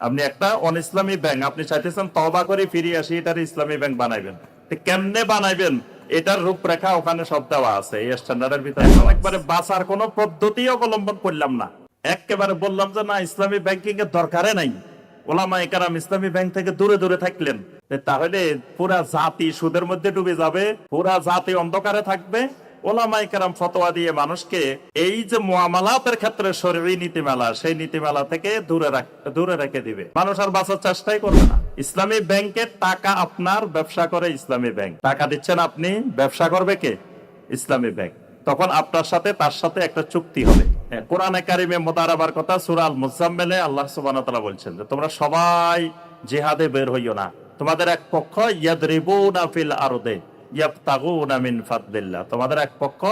আপনি একটা on Islami bank আপনি চাইতেছেন তওবা করে ফিরিয়ে আসি এটার ইসলামী ব্যাংক বানাইবেন, কেমনে বানাইবেন এটার রূপরেখা ওখানে সব দেওয়া আছে এই স্ট্যান্ডার্ডের ভিতরে। একবারে বাঁচার কোনো পদ্ধতি অবলম্বন করলাম না, একেবারে বললাম যে না ইসলামী ব্যাংকিং এর দরকারে নাই, ওলামায়ে কেরাম ইসলামী ব্যাংক থেকে দূরে দূরে থাকলেন, তাহলে পুরা জাতি সুদের মধ্যে ডুবে যাবে, পুরা জাতি অন্ধকারে থাকবে। ওলামায়ে কেরাম ফতোয়া দিয়ে মানুষকে এই যে মুআমালাতের ক্ষেত্রে শরঈ নীতিমালা সেই নীতিমালা থেকে দূরে রেখে দিবে, মানুষ আর বাঁচার চেষ্টাই করবে না। ইসলামী ব্যাংকের টাকা আপনার, ব্যবসা করে ইসলামী ব্যাংক, টাকা দিচ্ছেন আপনি, ব্যবসা করবে কে? ইসলামী ব্যাংক। তখন আপনার সাথে তার সাথে একটা চুক্তি হবে। কোরআনে কারিমে মুদারাবার কথা সূরা আল মুজাম্মিলে আল্লাহ সুবহানাহু ওয়া তাআলা বলছেন যে তোমরা সবাই জিহাদে বের হইও না, তোমাদের এক পক্ষ ইয়াদরিবুনা ফিল আরদে ইয়াবতাগুনা মিন ফাদলিল্লাহ, তোমাদের এক পক্ষ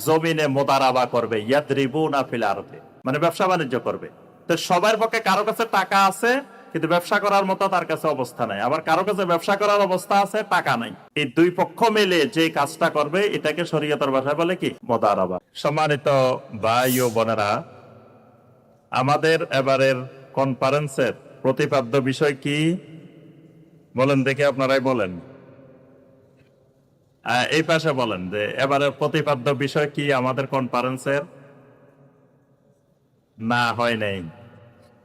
জমিনে মুদারাবা করবে, ইয়াদরিবুনা ফিল আরদে মানে ব্যবসা বাণিজ্য করবে। তো সবার পক্ষে কারো কাছে টাকা আছে কিন্তু ব্যবসা করার মতো তার কাছে অবস্থা নাই, আবার কারো কাছে ব্যবসা করার অবস্থা আছে টাকা নাই। এই দুই পক্ষ মিলে যে কাজটা করবে এটাকে শরীয়তের ভাষায় বলে কি? মুদারাবা। সম্মানিত ভাই ও বোনেরা, আমাদের এবারের কনফারেন্সের প্রতিপাদ্য বিষয় কি বলেন দেখে, আপনারাই বলেন, এই পাশে বলেন যে এবারের প্রতিপাদ্য বিষয় কি আমাদের কনফারেন্সের? না হয় নাই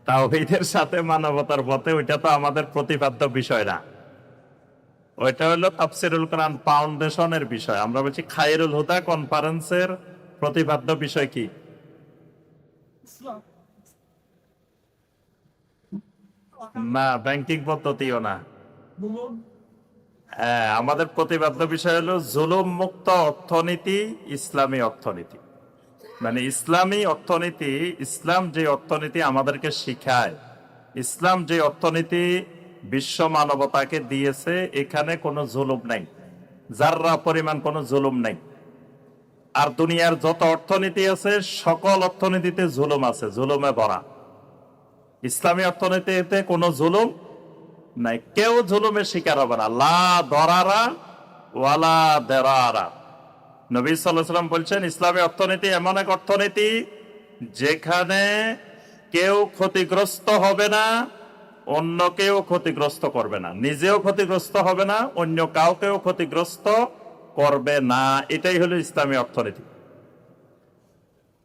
তাওহীদের সাথে মানবতার পথে, ওইটা তো আমাদের প্রতিপাদ্য বিষয় না, ওইটা হলো তাফসীরুল কোরআন ফাউন্ডেশনের বিষয়। আমরা বলছি খায়রুল হুদা কনফারেন্সের প্রতিপাদ্য বিষয় কি? না, ব্যাংকিং পদ্ধতিও না। হ্যাঁ, আমাদের প্রতিপাদ্য বিষয় হলো জুলুম মুক্ত অর্থনীতি, ইসলামী অর্থনীতি। মানে ইসলামী অর্থনীতি, ইসলাম যে অর্থনীতি আমাদেরকে শিখায়, ইসলাম যে অর্থনীতি বিশ্ব মানবতাকে দিয়েছে, এখানে কোনো জুলুম নাই, যাররা পরিমাণ কোনো জুলুম নাই। আর দুনিয়ার যত অর্থনীতি আছে সকল অর্থনীতিতে জুলুম আছে, জুলুমে ভরা। ইসলামী অর্থনীতিতে কোনো জুলুম নাই, কেউ জুলুমের শিকার হবে না। লা দরারা ওয়ালা দেরারা। নবী সাল্লাল্লাহু আলাইহি ওয়াসাল্লাম বলছেন ইসলামী অর্থনীতি এমন এক অর্থনীতি যেখানে কেউ ক্ষতিগ্রস্ত হবে না, অন্য কেউ ক্ষতিগ্রস্ত করবে না, নিজেও ক্ষতিগ্রস্ত হবে না, অন্য কাউকেও ক্ষতিগ্রস্ত করবে না। এটাই হলো ইসলামী অর্থনীতি।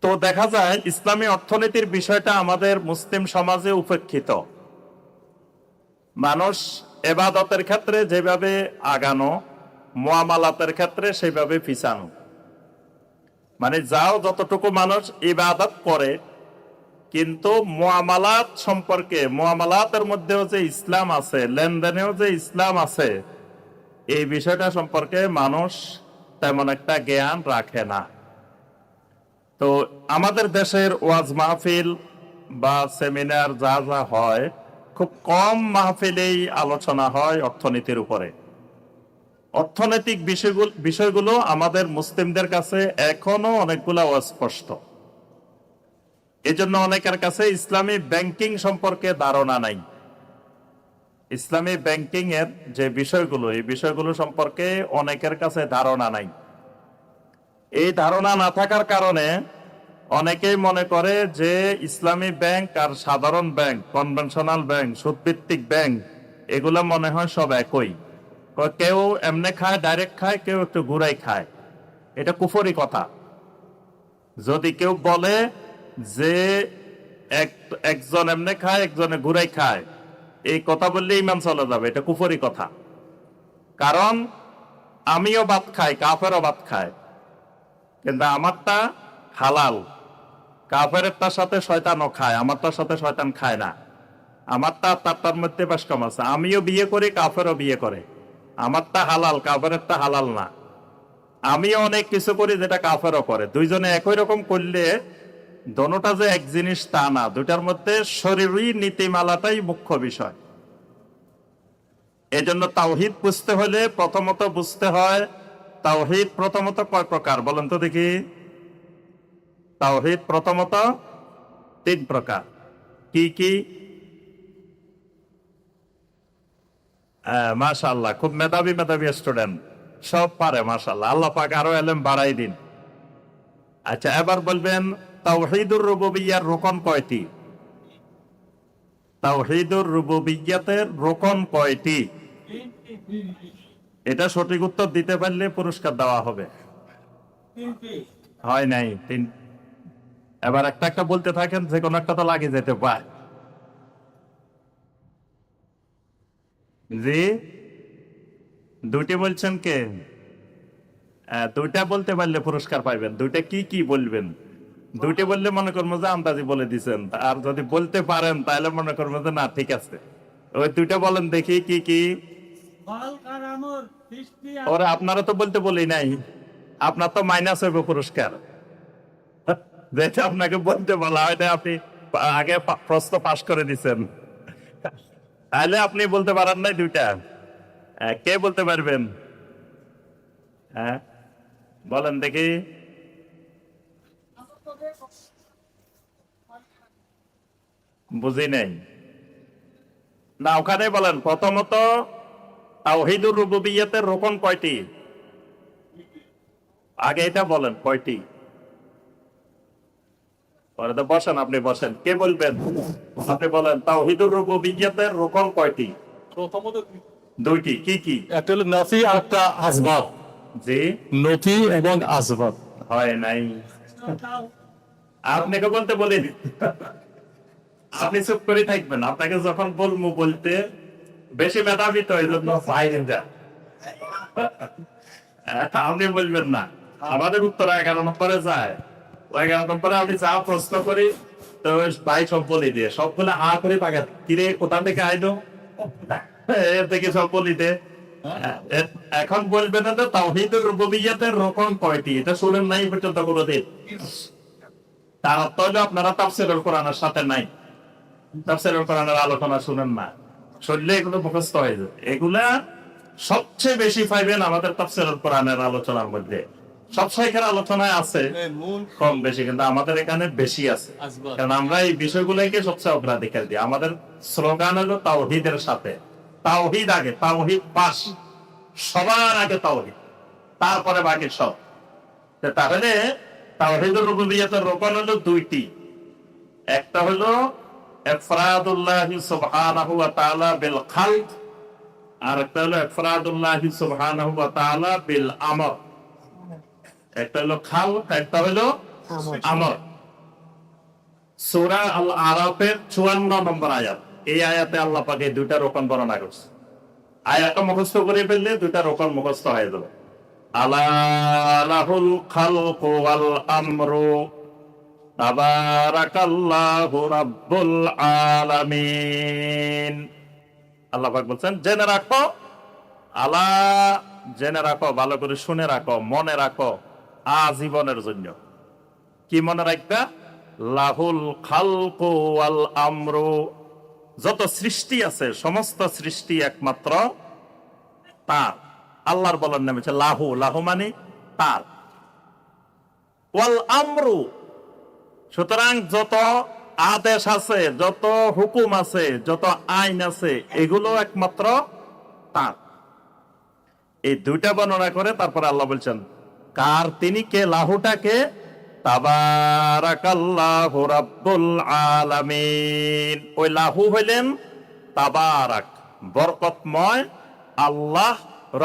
তো দেখা যায় ইসলামী অর্থনীতির বিষয়টা আমাদের মুসলিম সমাজে উপেক্ষিত। মানুষ ইবাদতের ক্ষেত্রে যেভাবে আগানো, মুআমালাতের ক্ষেত্রে সেভাবে পিছানো। মানে যাও যতটুকু মানুষ ইবাদত করে, কিন্তু মুআমালাত সম্পর্কে, মুআমালাতের মধ্যেও যে ইসলাম আছে, লেনদেনেও যে ইসলাম আছে, এই বিষয়টা সম্পর্কে মানুষ তেমন একটা জ্ঞান রাখে না। তো আমাদের দেশের ওয়াজ মাহফিল বা সেমিনার যা যা হয়, খুব কম মাহফিলেই আলোচনা হয় অর্থনীতির উপরে। অর্থনৈতিক বিষয়গুলো আমাদের মুসলিমদের কাছে এখনো অনেকগুলো অস্পষ্ট। এজন্য অনেকের কাছে ইসলামী ব্যাংকিং সম্পর্কে ধারণা নাই। ইসলামী ব্যাংকিং এর যে বিষয়গুলো, এই বিষয়গুলো সম্পর্কে অনেকের কাছে ধারণা নাই। এই ধারণা না থাকার কারণে অনেকেই মনে করে যে ইসলামী ব্যাংক আর সাধারণ ব্যাংক, কনভেনশনাল ব্যাংক, সুদভিত্তিক ব্যাংক, এগুলো মনে হয় সব একই। কেউ এমনি খায়, ডাইরেক্ট খায়, কেউ একটু ঘুরাই খায়। এটা কুফরি কথা। যদি কেউ বলে যে একজন এমনি খায়, একজনে ঘুরাই খায়, এই কথা বললে ইমান চলে যাবে, এটা কুফরি কথা। কারণ আমিও ভাত খাই, কাফেরও ভাত খায়, কিন্তু আমারটা হালাল। কাফেরেরটার সাথে শয়তানও খায়, আমারটার সাথে শয়তান খায় না। আমারটা তারটার মধ্যে বেশ কম আছে। আমিও বিয়ে করি, কাফেরও বিয়ে করে, আমারটা হালাল, কাফেরেরটা হালাল না। আমিও অনেক কিছু করি যেটা কাফেরও করে। দুইজনে একই রকম করলে দোনোটা যে এক জিনিস তা না, দুটার মধ্যে শরীরী নীতিমালাটাই মুখ্য বিষয়। এজন্য তাওহীদ বুঝতে হলে প্রথমত বুঝতে হয় তাওহীদ প্রথমত কয় প্রকার বলেন তো দেখি। তাওহীদ প্রথমত 3 প্রকার। কি কি? মাশাআল্লাহ, খুব মেধাবী স্টুডেন্ট, সব পারে মাশাআল্লাহ। আল্লাহ পাক আরো ইলম বাড়াই দিন। আচ্ছা, এবার বলবেন তাওহীদুর রুবুবিয়্যার রুকন কয়টি? তাওহীদুর রুবুবিয়্যাতের রোকন কয়টি? এটা সঠিক উত্তর দিতে পারলে পুরস্কার দেওয়া হবে। হয় নাই তিন। এবার একটা একটা বলতে থাকেন, যে কোনো একটা তো লাগে যেতে পারে। জি, দুটি বলছেন কে? দুইটা বলতে পারলে পুরস্কার পাইবেন। দুইটা কি কি বলবেন? দুইটা বললে মনে করবো যে আন্দাজি বলে দিচ্ছেন, আর যদি বলতে পারেন তাহলে মনে করবো যে না ঠিক আছে। ওই দুইটা বলেন দেখি কি কি। ওরা আপনারা তো বলতে বলি নাই, আপনার তো মাইনাস হইব পুরস্কার। যেটা আপনাকে বলতে বলা হয় না, আপনি আগে প্রশ্ন পাশ করে দিচ্ছেন, তাহলে আপনি বলতে পারেন নাই দুইটা। কে বলতে পারবেন? হ্যাঁ বলেন দেখি। বুঝি নাই না, ওখানে বলেন। প্রথমত তাওহীদুর রুবুবিয়্যাতের রোকন কয়টি? আগে এটা বলেন কয়টি। পরে তো বসেন, আপনি বসেন। কে বলবেন? আপনি বলেন তাওহীদুর রুবুবিয়্যাতের রোকন কয়টি? প্রথমত দুইটি। কি কি? একটা হলো নফি আর একটা আসবাব। জি, নফি এবং আসবাব। হয় নাই। আপনাকে বলতে বলি, আপনি চুপ করে থাকবেন। আপনাকে যখন বলবো বলতে, বেশি মেধাবী তো এই জন্য বাইরে যান, আপনি বলবেন না। আমাদের উত্তর 11 নম্বরে যায়। 11 নম্বরে আমি যা প্রশ্ন করি তো ভাই সব বলি দিয়ে, সব বলে হা করে পাকা কিরে কোথা থেকে আইলো এর থেকে সব বলি দে। এখন বলবেন না তাওহীদুর রুবুবিয়্যাতের রোকন কয়টি, এটা শুনেন নাই পর্যন্ত কোনোদিন। তার অর্থ হলো আপনারা তাফসীরুল কোরআনের সাথে নাই, তাফসীরুল কোরআনের আলোচনা শুনেন না, শুনলে এগুলো মুখস্থ হয়ে যায়। এগুলা সবচেয়ে বেশি পাইবেন আমাদের তাফসীরুল কোরআনের আলোচনার মধ্যে। সব শাইখের আলোচনায় আছে কম বেশি, কিন্তু আমাদের এখানে বেশি আছে, কারণ আমরা এই বিষয়গুলোকে সবচেয়ে অগ্রাধিকার দিই। আমাদের স্লোগান হলো তাওহীদের সাথে। তাওহীদ আগে, তাওহীদ পাস, সবার আগে তাওহীদ, তারপরে বাকি সব। তাহলে তাওহীদুর রুবুবিয়্যাতের রোকন হলো দুইটি। একটা হলো ইফরাদুল্লাহি সুবহানাহু ওয়া তাআলা বিল খালক, আর একটা হলো ইফরাদুল্লাহি সুবহানাহু ওয়া তাআলা বিল আমর। একটা হলো খালক, একটা হলো আমর। সূরা আল আরাফের 54 নম্বর আয়াত, এই আয়াতে আল্লাহ পাক এই দুইটা রোকন বর্ণনা করছে। আয়াতটা মুখস্থ করে ফেললে দুইটা রোকন মুখস্থ হয়ে যাবে। আলা লাহুল খালকু ওয়াল আমরু তাবারাকাল্লাহু রাব্বুল আলামিন। আল্লাহ পাক বলছেন জেনে রাখো, আলা জেনে রাখো, ভালো করে শুনে রাখো, মনে রাখো আজীবনের জন্য। কি মনে রাখবা? লাহুল খালকু ওয়াল আমরু, যত সৃষ্টি আছে সমস্ত সৃষ্টি একমাত্র তার। আল্লাহর বলার নাম হচ্ছে লাহু, লাহু মানে তার। ওয়াল আমরু, সুতরাং যত আদেশ আছে, যত হুকুম আছে, যত আইন আছে, এগুলো একমাত্র তার। এই দুইটা বর্ণনা করে তারপরে আল্লাহ বলছেন কার, তিনি কে, লাহুটাকে তাবারাকাল্লাহু রাব্বুল আলামিন। ওই লাহু হইলেন তাবারাক, বরকতময় আল্লাহ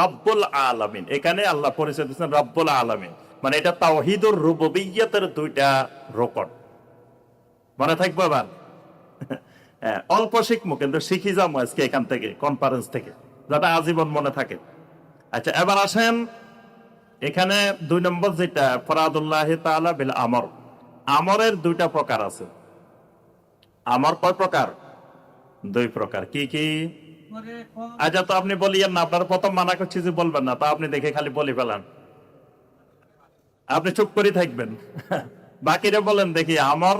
রাব্বুল আলামিন। এখানে আল্লাহ পরিচয় দিচ্ছেন রাব্বুল আলামিন, মানে এটা তাওহীদুর রুবুবিয়্যাতের দুইটা রোকন। মনে থাকবো এবার? অল্প শিখবো, কিন্তু শিখি যাবো আজকে এখান থেকে, কনফারেন্স থেকে, যাতে আজীবন মনে থাকে। আচ্ছা, এবার আসেন এখানে 2 নম্বর যেটা ফরাদুল্লাহি তাআলা বিল আমর। আমরের দুইটা প্রকার আছে। আমর কয় প্রকার? 2 প্রকার। কি কি? আচ্ছা, তো আপনি বলিয়েন না, আপনার প্রথম মানা করছি যে বলবেন না, তা আপনি দেখে খালি বলে ফেলান, আপনি চুপ করে থাকবেন। বাকিরা বলেন দেখি আমর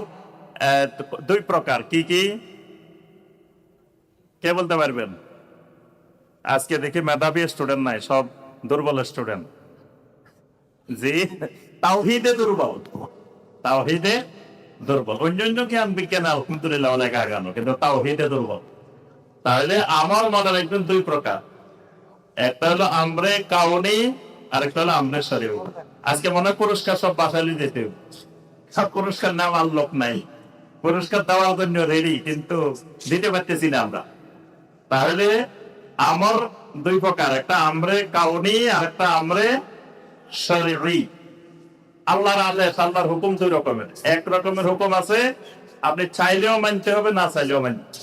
2 প্রকার। কি কি? কে বলতে পারবেন? আজকে দেখি মেধাবী স্টুডেন্ট নাই, সব দুর্বল স্টুডেন্ট। জি, তাওহীদে দুর্বল, তাওহীদে দুর্বল। অন্যান্য জ্ঞান বিজ্ঞান আলহামদুলিল্লাহ অনেক আগানো, কিন্তু তাওহীদে দুর্বল। তাহলে আমার মনে রাখবেন 2 প্রকার। একটা হলো আমরে কাউনি, আর একটা হলো আমরে শরীয়ত। আজকে মনে হয় পুরস্কার সব বাসালি যেতে, সব পুরস্কার নেওয়ার লোক নাই। পুরস্কার দেওয়ার জন্য রেডি, কিন্তু দিতে পারতেছি না আমরা। তাহলে আমর দুই প্রকার, একটা আমরে কাউনি আর একটা আমরে শরঈ। আল্লাহর আদেশ, আল্লাহর হুকুম দুই রকমের। এক রকমের হুকুম আছে আপনি চাইলেও মানতে হবে, না চাইলেও মানতে।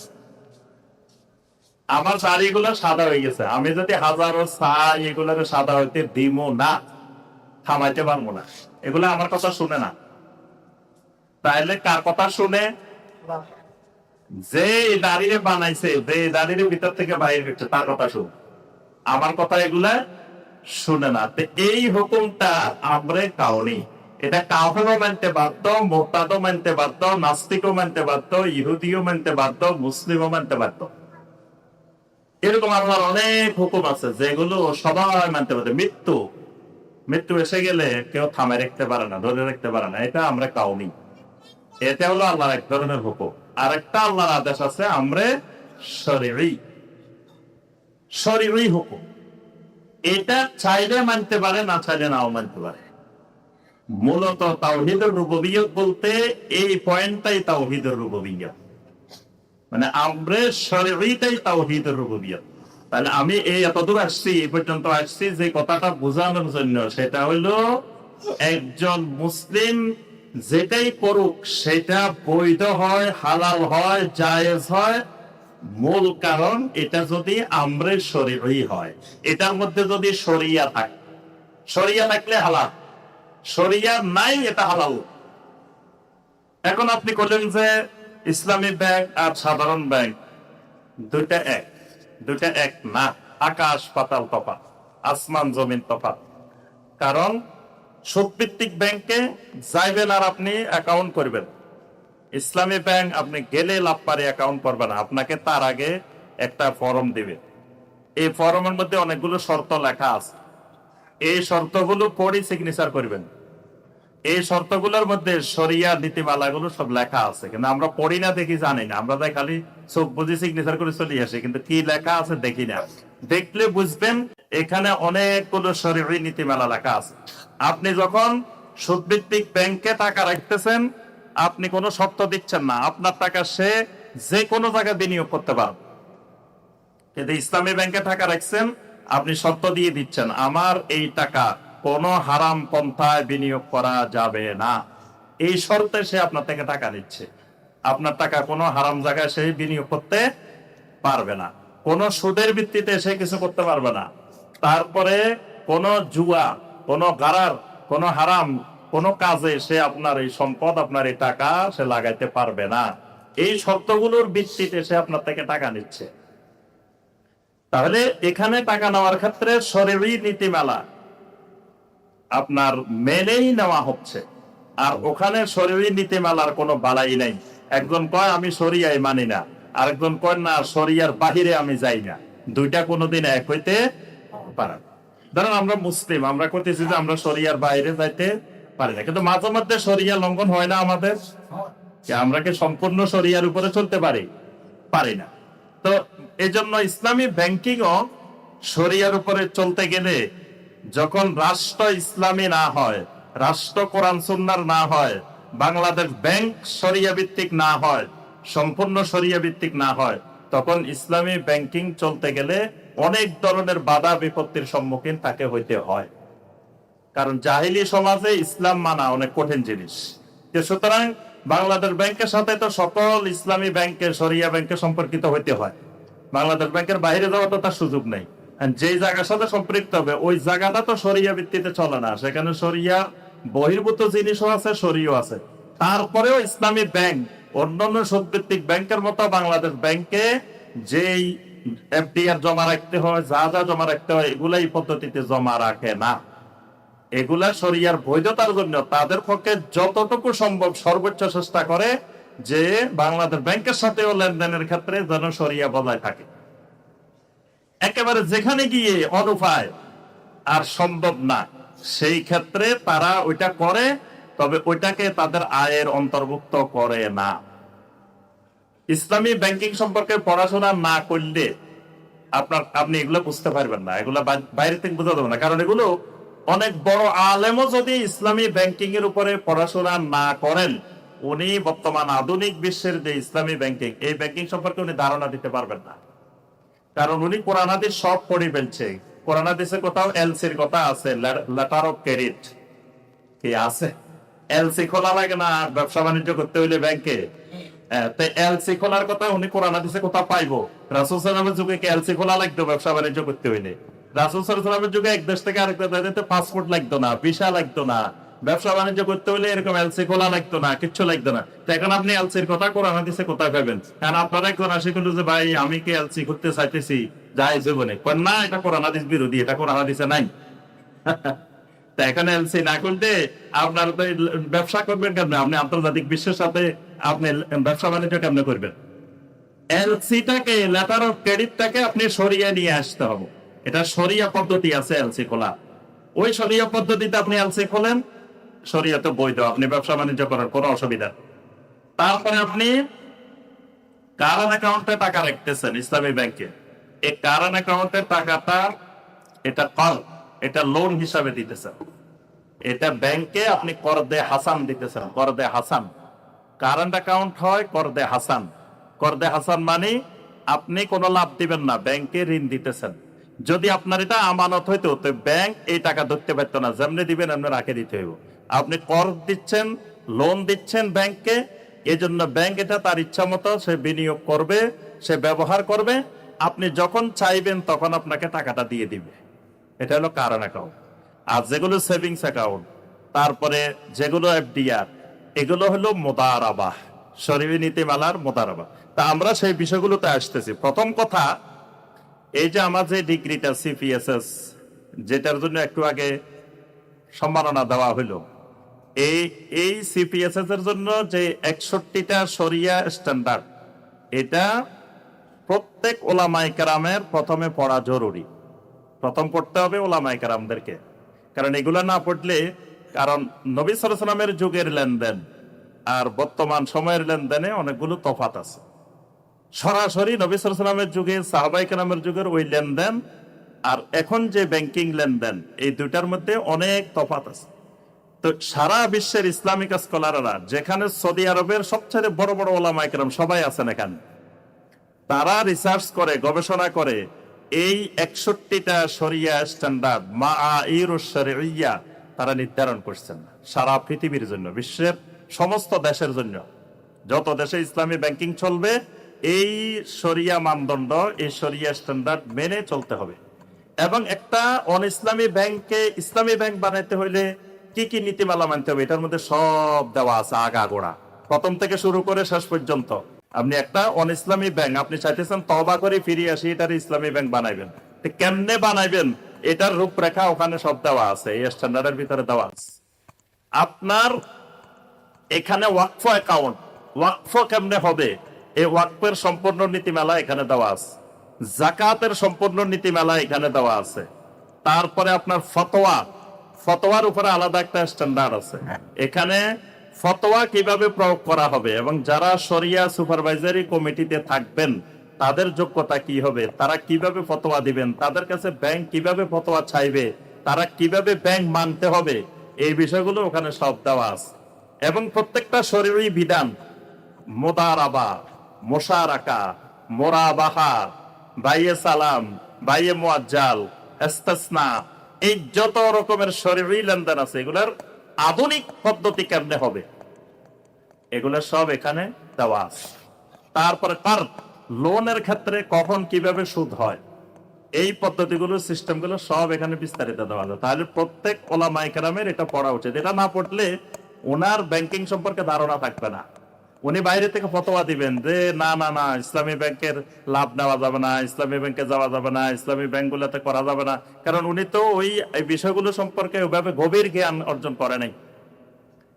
আমার শাড়িগুলো সাদা হয়ে গেছে, আমি যদি হাজারো চাই এগুলো সাদা হইতে দিব না, থামাইতে পারবো না। এগুলো আমার কথা শুনে না। তাইলে কার কথা শুনে? যে দাঁড়িয়ে বানাইছে, যে দাঁড়িয়ে ভিতর থেকে বাইরে হচ্ছে, তার কথা শুন। আমার কথা এগুলা শুনে না। তো এই হুকুমটা আমরে কাউনি, এটা কাফেরও মানতে বাধ্য, মোরতাদও মানতে বাধ্য, নাস্তিকও মানতে বাধ্য, ইহুদিও মানতে বাধ্য, মুসলিমও মানতে বাধ্য। এরকম আল্লাহর অনেক হুকুম আছে যেগুলো সবাই মানতে বাধ্য। মৃত্যু এসে গেলে কেউ থামে রাখতে পারে না, ধরে রাখতে পারে না, এটা আমরা কাউনি। এটা হলো আল্লাহর এক ধরনের হুকুম। আরেকটা আল্লাহর আদেশ আছে আমরে শরঈ হুকুম। এটা চাইলে মানতে পারে, না চাইলে নাও মানতে পারে। মূলত তাওহীদুর রুবুবিয়্যাত বলতে এই পয়েন্টটাই তাওহীদুর রুবুবিয়্যাত, মানে আমরে শরঈটাই তাওহীদুর রুবুবিয়্যাত। তাহলে আমি এই এতদূর আসছি, এই পর্যন্ত আসছি যে কথাটা বোঝানোর জন্য, সেটা হইলো একজন মুসলিম যেটাই করুক সেটা বৈধ হয়, হালাল হয়, জায়েজ হয়। মূল কারণ এটা যদি আমরে শরঈ হয়, এটার মধ্যে যদি শরিয়া থাকে, শরিয়া থাকলে হালাল, শরিয়া নাই এটা হালাল। এখন আপনি বললেন যে ইসলামী ব্যাংক আর সাধারণ ব্যাংক দুইটা এক, দুইটা এক না, আকাশ পাতাল তফাৎ, আসমান জমিন তফাৎ। কারণ সুদভিত্তিক ব্যাংকে যাইবেন আর আপনি অ্যাকাউন্ট করবেন, ইসলামী ব্যাংক আপনি গেলে লাভ পারে অ্যাকাউন্ট করবেন না, আপনাকে তার আগে একটা ফর্ম দিবে। এই ফর্মের মধ্যে অনেকগুলো শর্ত লেখা আছে, এই শর্তগুলো পড়ে সিগনেচার করবেন। এই শর্তগুলোর মধ্যে শরিয়া নীতিমালাগুলো সব লেখা আছে, কিন্তু আমরা পড়ি না, দেখি, জানি না। আমরা তাই খালি চোখ বুঝে সিগনেচার করে চলে আসি, কিন্তু কি লেখা আছে দেখি না। দেখলে বুঝবেন এখানে অনেকগুলো শরঈ নীতিমালা লেখা আছে। আপনি যখন সুদভিত্তিক ব্যাংকে টাকা রাখতেছেন, আপনি কোনো শর্ত দিচ্ছেন না, আপনার টাকা সে যে কোনো জায়গায় বিনিয়োগ করতে পারেন। কিন্তু ইসলামী ব্যাংকে টাকা রাখছেন, আপনি শর্ত দিয়ে দিচ্ছেন আমার এই টাকা কোন হারাম পন্থায় বিনিয়োগ করা যাবে না। এই শর্তে সে আপনার থেকে টাকা নিচ্ছে। আপনার টাকা কোনো হারাম জায়গায় সে বিনিয়োগ করতে পারবে না, কোন সুদের ভিত্তিতে সে কিছু করতে পারবে না। তারপরে কোন জুয়া, কোন গারার, কোন হারাম কোন কাজে সে আপনার এই সম্পদ, আপনার এই টাকা সে লাগাইতে পারবে না। এই শর্তগুলোর ভিত্তিতে সে আপনার থেকে টাকা নিচ্ছে। তাহলে এখানে টাকা নেওয়ার ক্ষেত্রে শরঈ নীতিমালা আপনার মেনেই নেওয়া হচ্ছে, আর ওখানে শরঈ নীতিমালার কোনো বালাই নাই। একজন কয় আমি শরিয়ায় মানি না, আরেকজন কয় না শরিয়ার বাহিরে আমি যাই না। দুইটা কোনোদিন এক হইতে পারে না। ধরেন আমরা মুসলিম, আমরা করতেছি যে আমরা শরিয়ার বাইরে যাইতে পারি না, কিন্তু মাঝে মধ্যে শরিয়া লঙ্ঘন হয় না আমাদের? আমরা কি সম্পূর্ণ শরিয়ার উপরে চলতে পারি না? তো এই জন্য ইসলামী ব্যাংকিংও শরিয়ার উপরে চলতে গেলে, যখন রাষ্ট্র ইসলামী না হয়, রাষ্ট্র কোরআন সুন্নাহর না হয়, বাংলাদেশ ব্যাংক শরিয়া ভিত্তিক না হয়, সম্পূর্ণ শরিয়া ভিত্তিক না হয়, তখন ইসলামী ব্যাংকিং চলতে গেলে অনেক ধরনের বাধা বিপত্তির সম্মুখীন তাকে হইতে হয়। কারণ জাহিলি সমাজে ইসলাম মানা অনেক কঠিন জিনিস। সুতরাং বাংলাদেশ ব্যাংকের সাথে তো সকল ইসলামী ব্যাংকে, শরিয়া ব্যাংকে সম্পর্কিত হইতে হয়। বাংলাদেশ ব্যাংকের বাইরে যাওয়ার তো তার সুযোগ নেই। যে জায়গার সাথে সম্পৃক্ত হবে ওই জায়গাটা তো শরিয়া ভিত্তিতে চলে না, সেখানে শরিয়া বহির্ভূত জিনিসও আছে, শরিও আছে। তারপরেও ইসলামী ব্যাংক অন্যান্য সুদভিত্তিক ব্যাংকের মতো বাংলাদেশ ব্যাংকে যেই এফডিআর জমা রাখতে হয়, যা যা জমা রাখতে হয়, এগুলাই পদ্ধতিতে জমা রাখে না। এগুলা শরিয়ার বৈধতার জন্য তাদের পক্ষে যতটুকু সম্ভব সর্বোচ্চ চেষ্টা করে যে বাংলাদেশ ব্যাংকের সাথেও লেনদেনের ক্ষেত্রে যেন শরিয়া বজায় থাকে। একেবারে যেখানে গিয়ে অনুপায় আর সম্ভব না, সেই ক্ষেত্রে তারা ওইটা করে, তবে ওইটাকে তাদের আয়ের অন্তর্ভুক্ত করে না। ইসলামী ব্যাংকিং সম্পর্কে পড়াশোনা না করলে আপনি এগুলো বুঝতে পারবেন না, এগুলো বাইরে থেকে বোঝা যাবে না। কারণ এগুলো অনেক বড় আলেমও যদি ইসলামী ব্যাংকিং এর উপরে পড়াশোনা না করেন, উনি বর্তমান আধুনিক বিশ্বের যে ইসলামী ব্যাংকিং, এই ব্যাংকিং সম্পর্কে উনি ধারণা দিতে পারবেন না। কারণ উনি কোরআন হাদিস সব পড়ে ফেলছে। কোরআন হাদিসে কোথাও এলসির কথা আছে, লেটার অফ ক্রেডিট কি আছে? এলসি খোলা লাগে না ব্যবসা বাণিজ্য করতে হইলে ব্যাংকে? এলসি খোলার কথা উনি কোরআন হাদিসে কোথাও পাইবো? রাসূল সাল্লাল্লাহু আলাইহি ওয়াসাল্লামের যুগে কি এলসি খোলা লাগতো ব্যবসা বাণিজ্য করতে হইলে? রাসূল সাল্লাল্লাহু আলাইহি ওয়াসাল্লামের যুগে এক দেশ থেকে আরেক দেশে পাসপোর্ট লাগতো না, ভিসা লাগতো না, ব্যবসা বাণিজ্য করতে হলে এরকম এলসি খোলা লাগতো না, কিচ্ছু লাগতো না। তো এখন আপনি এলসির কথা কোরআন হাদিসে কোথায় পাবেন? কারণ আপনারা একজন আসি করলো যে ভাই আমি কি এলসি করতে চাইতেছি, যাই জীবনে না, এটা কোরআন হাদিস বিরোধী, এটা কোরআন হাদিসে নাই। তা এখন এলসি না করতে আপনার তো ব্যবসা করবেন কেমনে? আপনি আন্তর্জাতিক বিশ্বের সাথে আপনি ব্যবসা বাণিজ্য কেমনে করবেন? এলসিটাকে, লেটার অফ ক্রেডিটটাকে আপনি সরিয়ে নিয়ে আসতে হবে। এটা শরিয়া পদ্ধতি আছে এলসি খোলা। ওই শরিয়া পদ্ধতিতে আপনি এলসি খোলেন, শরিয়াতে বৈধ, আপনি ব্যবসা বাণিজ্য করার কোনো অসুবিধা নেই। তারপরে আপনি কারেন্ট অ্যাকাউন্টে টাকা রাখতেছেন ইসলামী ব্যাংকে। এই কারেন্ট অ্যাকাউন্টের টাকাটা এটা কর, এটা লোন হিসাবে দিতেছেন। এটা ব্যাংকে আপনি করদে হাসান দিতেছেন, করদে হাসান। কারেন্ট অ্যাকাউন্ট হয় করদে হাসান। করদে হাসান মানে আপনি কোনো লাভ দিবেন না, ব্যাংকে ঋণ দিতেছেন। যদি আপনার এটা আমানত হইতো তো ব্যাংক এই টাকা ধরতে পারতো না, যেমনি দিবেন এমনি রাখে দিতে হইব। আপনি কর দিচ্ছেন, লোন দিচ্ছেন ব্যাংকে, এই জন্য ব্যাংক এটা তার ইচ্ছা মতো সে বিনিয়োগ করবে, সে ব্যবহার করবে। আপনি যখন চাইবেন তখন আপনাকে টাকাটা দিয়ে দিবে। এটা হলো কারেন্ট অ্যাকাউন্ট। আর যেগুলো সেভিংস অ্যাকাউন্ট, তারপরে যেগুলো এফডিআর, এগুলো হলো মুদারাবাহ, শরীয়ী নীতিমালার মুদারাবাহ। তা আমরা সেই বিষয়গুলোতে আসতেছি। প্রথম কথা, এই যে আমার যে ডিগ্রিটা সিপিএসএস, যেটার জন্য একটু আগে সম্মাননা দেওয়া হলো, এই সিপিএসএস এর জন্য যে 61টা শরিয়া স্ট্যান্ডার্ড, এটা প্রত্যেক ওলামায়ে কেরামের প্রথমে পড়া জরুরি। প্রথম পড়তে হবে ওলামায়ে কেরামদেরকে, কারণ এগুলো না পড়লে, কারণ নবী সাল্লাল্লাহু আলাইহি ওয়াসাল্লামের যুগের লেনদেন আর বর্তমান সময়ের লেনদেনে অনেকগুলো তফাৎ আছে। সরাসরি নবী সাল্লাল্লাহু আলাইহি ওয়াসাল্লামের যুগে, সাহাবায়ে কেরামের যুগের ওই লেনদেন আর এখন যে ব্যাংকিং লেনদেন, এই দুইটার মধ্যে অনেক তফাৎ আছে। তো সারা বিশ্বের ইসলামিক স্কলাররা, যেখানে সৌদি আরবের সবচেয়ে বড় বড় ওলামায়ে কেরাম সবাই আছেন এখানে, তারা রিসার্চ করে, গবেষণা করে এই 61টা শরিয়া স্ট্যান্ডার্ড মাআইরুশ শরঈয়া তারা নির্ধারণ করছেন সারা পৃথিবীর জন্য, বিশ্বের সমস্ত দেশের জন্য। যত দেশে ইসলামী ব্যাংকিং চলবে, এই শরিয়া মানদণ্ড, এই শরিয়া স্ট্যান্ডার্ড মেনে চলতে হবে। এবং একটা অন ইসলামী ব্যাংকে ইসলামী ব্যাংক বানাইতে হইলে কি কি নীতিমালা মানতে হবে, এটার মধ্যে সব দেওয়া আছে, আগাগোড়া প্রথম থেকে শুরু করে শেষ পর্যন্ত। আপনি একটা অন ইসলামী ব্যাংক, আপনি চাইতেছেন তওবা করে ফিরে আসি, এটার ইসলামী ব্যাংক বানাইবেন। কেমনে বানাইবেন এটার রূপরেখা ওখানে সব দেওয়া আছে, এই স্ট্যান্ডার্ডের ভিতরে দেওয়া আছে। আপনার এখানে ওয়াকফ অ্যাকাউন্ট, ওয়াকফ কেমনে হবে, এই ওয়াকফের সম্পূর্ণ নীতিমালা এখানে দেওয়া আছে। যাকাতের সম্পূর্ণ নীতিমালা এখানে দেওয়া আছে। তারপরে আপনার ফতোয়া, ফতোয়ার উপরে আলাদা একটা স্ট্যান্ডার্ড আছে। এখানে ফতোয়া কিভাবে প্রয়োগ করা হবে এবং যারা শরিয়া সুপারভাইজারি কমিটিতে থাকবেন তাদের যোগ্যতা কি হবে, তারা কিভাবে ফতোয়া দিবেন, তাদের কাছে ব্যাংক কিভাবে ফতোয়া চাইবে, তারা কিভাবে ব্যাংক মানতে হবে, এই বিষয়গুলো ওখানে সব দেওয়া আছে। এবং প্রত্যেকটা শরীরী বিধান, মুদারাবা, মুশারাকা, মুরাবাহা, বাইয়ে সালাম, বাইয়ে মুআজ্জাল, ইস্তিসনা, এই যত রকমের শরীরী লেনদেন আছে, এগুলোর আধুনিক পদ্ধতি কেমনে হবে, এগুলো সব এখানে দেওয়া আছে। তারপরে কার্ড, লোনের ক্ষেত্রে কখন কিভাবে সুদ হয়, এই পদ্ধতিগুলো, সিস্টেমগুলো সব এখানে বিস্তারিত দেওয়া আছে। তাহলে প্রত্যেক ওলামায়ে কেরামের এটা পড়া উচিত। এটা না পড়লে ওনার ব্যাংকিং সম্পর্কে ধারণা থাকবে না। উনি বাইরে থেকে ফতোয়া দিবেন যে না না না, ইসলামী ব্যাংকের লাভ নেওয়া যাবে না, ইসলামী ব্যাংকে যাওয়া যাবে না, ইসলামী ব্যাংকগুলোতে করা যাবে না, কারণ উনি তো ওই বিষয়গুলো সম্পর্কে ওইভাবে গভীর জ্ঞান অর্জন করে নাই।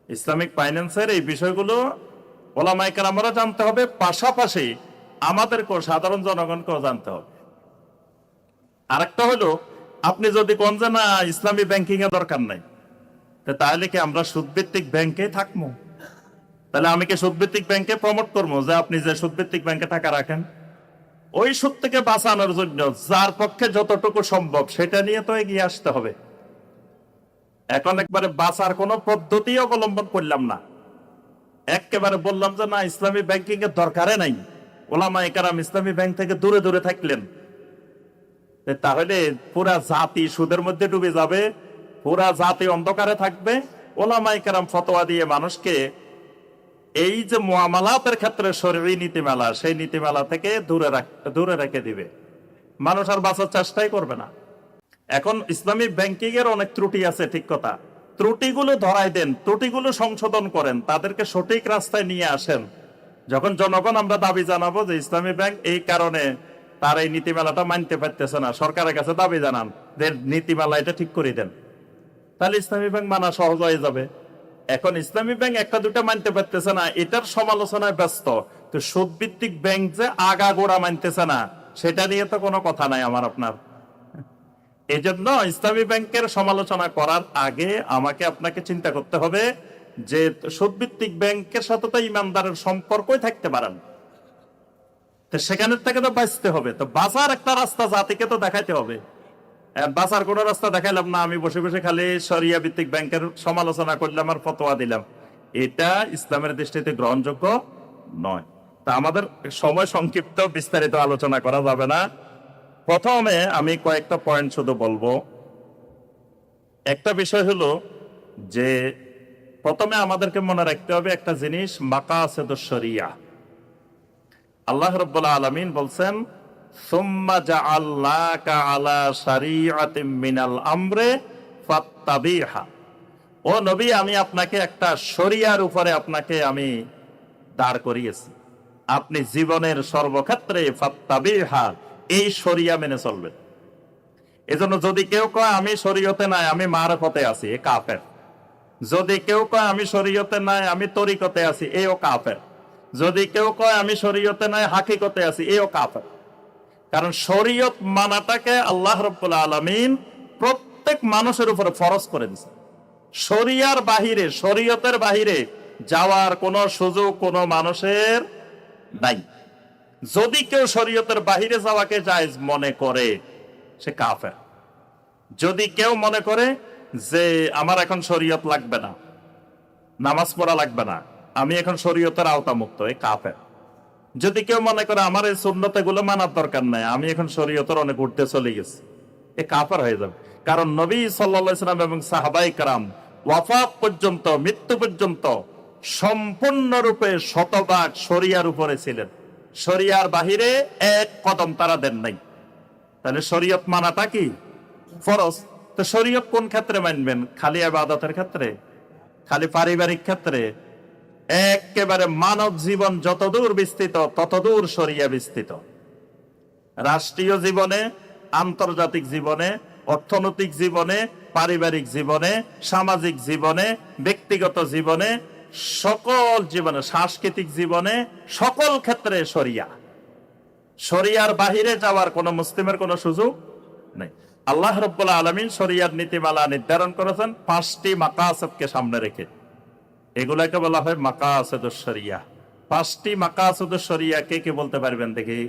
ইসলামিক ফাইন্যান্সের এই বিষয়গুলো ওলামায়ে কেরামরা জানতে হবে, পাশাপাশি আমাদেরকেও, সাধারণ জনগণকেও জানতে হবে। আরেকটা হলো, আপনি যদি কোন যে না ইসলামী ব্যাংকিং এর দরকার নাই, তাহলে কি আমরা সুদভিত্তিক ব্যাংকে থাকবো? তাহলে আমি কি সুদভিত্তিক ব্যাংকে প্রমোট করবো যে আপনি যে সুদভিত্তিক ব্যাংকে টাকা রাখেন? ওই সুদ থেকে বাঁচানোর জন্য যার পক্ষে যতটুকু সম্ভব সেটা নিয়ে তো এগিয়ে আসতে হবে। এখন একবারে বাঁচার কোনো পদ্ধতি অবলম্বন করলাম না, একেবারে বললাম যে না, ইসলামী ব্যাংকিং এর দরকারে নাই, ওলামায়ে কেরাম ইসলামী ব্যাংক থেকে দূরে দূরে থাকলেন, তাহলে পুরা জাতি সুদের মধ্যে ডুবে যাবে, পুরা জাতি অন্ধকারে থাকবে। ওলামায়ে কেরাম ফতোয়া দিয়ে মানুষকে এই যে মুআমালাতের ক্ষেত্রে শরঈ নীতিমালা, সেই নীতিমালা থেকে দূরে রেখে দিবে, মানুষ আর বাঁচার চেষ্টাই করবে না। এখন ইসলামী ব্যাংকিং এর অনেক ত্রুটি আছে, ঠিক কথা, ত্রুটিগুলো ধরাই দেন, ত্রুটিগুলো সংশোধন করেন, তাদেরকে সঠিক রাস্তায় নিয়ে আসেন। যখন জনগণ আমরা দাবি জানাবো যে ইসলামী ব্যাংক এই কারণে তার এই নীতিমালাটা মানতে পারতেছে না, সরকারের কাছে দাবি জানান যে নীতিমালা এটা ঠিক করে দেন, তাহলে ইসলামী ব্যাংক মানা সহজ হয়ে যাবে। এখন ইসলামী ব্যাংক একটা দুটা মানতে পারতেছে না, এটার সমালোচনায় ব্যস্ত, তো সুদ ভিত্তিক ব্যাংক যে আগাগোড়া মানতেছে না, সেটা নিয়ে তো কোনো কথা নাই আমার আপনার। এই জন্য ইসলামী ব্যাংকের সমালোচনা করার আগে আমাকে আপনাকে চিন্তা করতে হবে যে সুদভিত্তিক ব্যাংকের সাথে তো ইমানদারের সম্পর্কই থাকতে পারেন, তো সেখানের থেকে তো বাঁচতে হবে, তো বাঁচার একটা রাস্তা জাতিকে তো দেখাইতে হবে। বাঁচার কোন রাস্তা দেখাইলাম না, আমি বসে বসে খালি শরিয়া ভিত্তিক ব্যাংকের সমালোচনা করলাম আর ফতোয়া দিলাম, এটা ইসলামের দৃষ্টিতে গ্রহণযোগ্য নয়। তা আমাদের সময় সংক্ষিপ্ত, বিস্তারিত আলোচনা করা যাবে না। প্রথমে আমি কয়েকটা পয়েন্ট শুধু বলবো। একটা বিষয় হলো যে প্রথমে আমাদেরকে মনে রাখতে হবে একটা জিনিস, মাকাসিদুশ শরিয়া। আল্লাহ রাব্বুল আলামিন বলছেন, সুম্মা জাআলনাকা আলা শারিআতিম মিনাল আমরে ফাত্তাবিহা। ও নবী, আমি আপনাকে একটা শরিয়ার উপরে আপনাকে আমি দাঁড় করিয়েছি, আপনি জীবনের সর্বক্ষেত্রে ফাত্তাবিহা, এই শরিয়া মেনে চলবেন। এজন্য যদি কেউ কয় আমি শরীয়তে নাই, আমি মারফতে আছি, এ কাফের। যদি কেউ কয় আমি শরীয়তে নাই, আমি তরিকতে আছি, এও কাফের। যদি কেউ কয় আমি শরীয়তে নাই, হাকিকতে আছি, এও কাফের। কারণ শরীয়ত মানাটাকে আল্লাহ রাব্বুল আলামিন প্রত্যেক মানুষের উপরে ফরজ করে দিয়েছে। শরিয়ার বাহিরে, শরীয়তের বাহিরে যাওয়ার কোনো সুযোগ কোনো মানুষের নাই। যদি কেউ শরীয়তের বাহিরে যাওয়াকে জায়েজ মনে করে, সে কাফের। যদি কেউ মনে করে যে আমার এখন শরীয়ত লাগবে না, নামাজ পড়া লাগবে না, আমি এখন শরীয়তের আওতামুক্ত, এ কাফের। যদি কেউ মনে করে আমার এই সুন্নতে গুলো মানার দরকার নাই, আমি এখন শরীয়তের অনেক উঠতে চলে গেছি, এ কাফের হয়ে যাবে। কারণ নবী সাল্লাল্লাহু আলাইহি ওয়াসাল্লাম এবং সাহাবায়ে কেরাম ওয়াফাত পর্যন্ত, মৃত্যু পর্যন্ত সম্পূর্ণরূপে শতভাগ শরিয়ার উপরে ছিলেন, শরিয়ার বাহিরে এক কদম তারা দেন নাই। তাহলে শরীয়ত মানাটা কি ফরজ। তো শরীয়ত কোন ক্ষেত্রে মানবেন? খালি ইবাদতের ক্ষেত্রে, খালি পারিবারিক ক্ষেত্রে? একেবারে মানব জীবন যতদূর বিস্তৃত ততদূর শরিয়া বিস্তৃত। রাষ্ট্রীয় জীবনে, আন্তর্জাতিক জীবনে, অর্থনৈতিক জীবনে, পারিবারিক জীবনে, সামাজিক জীবনে, ব্যক্তিগত জীবনে, সকল জীবনে, সাংস্কৃতিক জীবনে, সকল ক্ষেত্রে শরিয়া। শরিয়ার বাহিরে যাওয়ার কোন মুসলিমের কোনো সুযোগ নেই। আল্লাহ রাব্বুল আলামিন শরিয়ার নীতিমালা নির্ধারণ করেছেন 5টি মাকাসিদকে সামনে রেখে, এগুলাকে বলা হয় মাকাসিদুশ শরিয়া। 5টি মাকাসিদুশ শরিয়া কে কে বলতে পারবেন দেখি?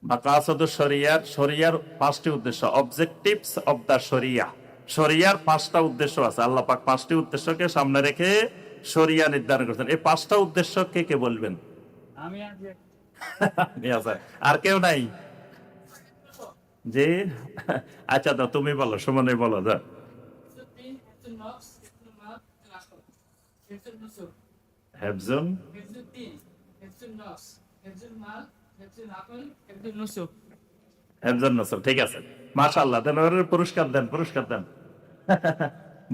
মাকাসিদুশ শরিয়ার, শরিয়ার 5টি উদ্দেশ্য, অবজেক্টিভস অফ দা শরিয়া। শরিয়ার 5টা উদ্দেশ্য আছে, আল্লাহ পাক 5টি উদ্দেশ্যকে সামনে রেখে শরিয়া নির্ধারণ করেছেন। এই 5টা উদ্দেশ্য কে কে বলবেন? আর কেউ নাই? জি, আচ্ছা তো তুমি বলো, সুমনে বলো। যা হেফজুন, হেফজুন নসল, ঠিক আছে, মাশাআল্লাহ। দেন ওর পুরস্কার দেন, পুরস্কার দেন।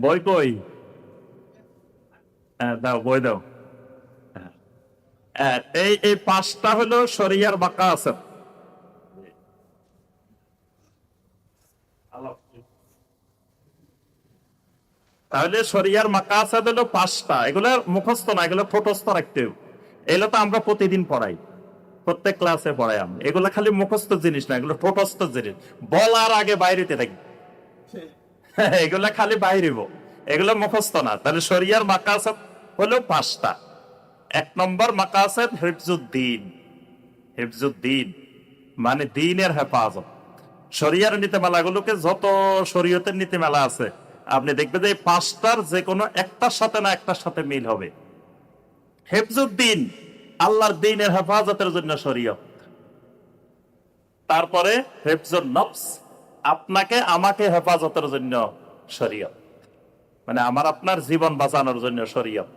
বই কই? দাও, বই দাও। এই 5টা হলো শরিয়ার মাকাসিদ। তাহলে শরিয়ার মাকাসিদ হলো 5টা। এগুলো মুখস্থ না, এগুলো ঠোঁটস্থ রাখতে হবে। এগুলো তো আমরা প্রতিদিন পড়াই, প্রত্যেক ক্লাসে পড়াই আমরা। এগুলো খালি মুখস্থ জিনিস না, এগুলো ঠোঁটস্থ জিনিস, বলার আগে বাইরেতে থাকবে। এগুলা খালি বাইরেব, এগুলো মুখস্থ না। তাহলে শরিয়ার মাকাসিদ হলো 5টা। 1 নম্বর মাকাসিদ হিফজুদ্দিন। হিফজুদ্দিন মানে দ্বীনের হেফাজত। শরিয়ার নীতিমালাগুলোকে, যত শরীয়তের নীতিমালা আছে আপনি দেখবেন যে এই পাঁচটার যে কোনো একটার সাথে না একটার সাথে মিল হবে। হেফজুদ্দিন, আল্লাহর দ্বীনের হেফাজতের জন্য শরীয়ত। তারপরে হেফজুন নফস, আপনাকে আমাকে হেফাজতের জন্য শরীয়ত, মানে আমার আপনার জীবন বাঁচানোর জন্য শরীয়ত।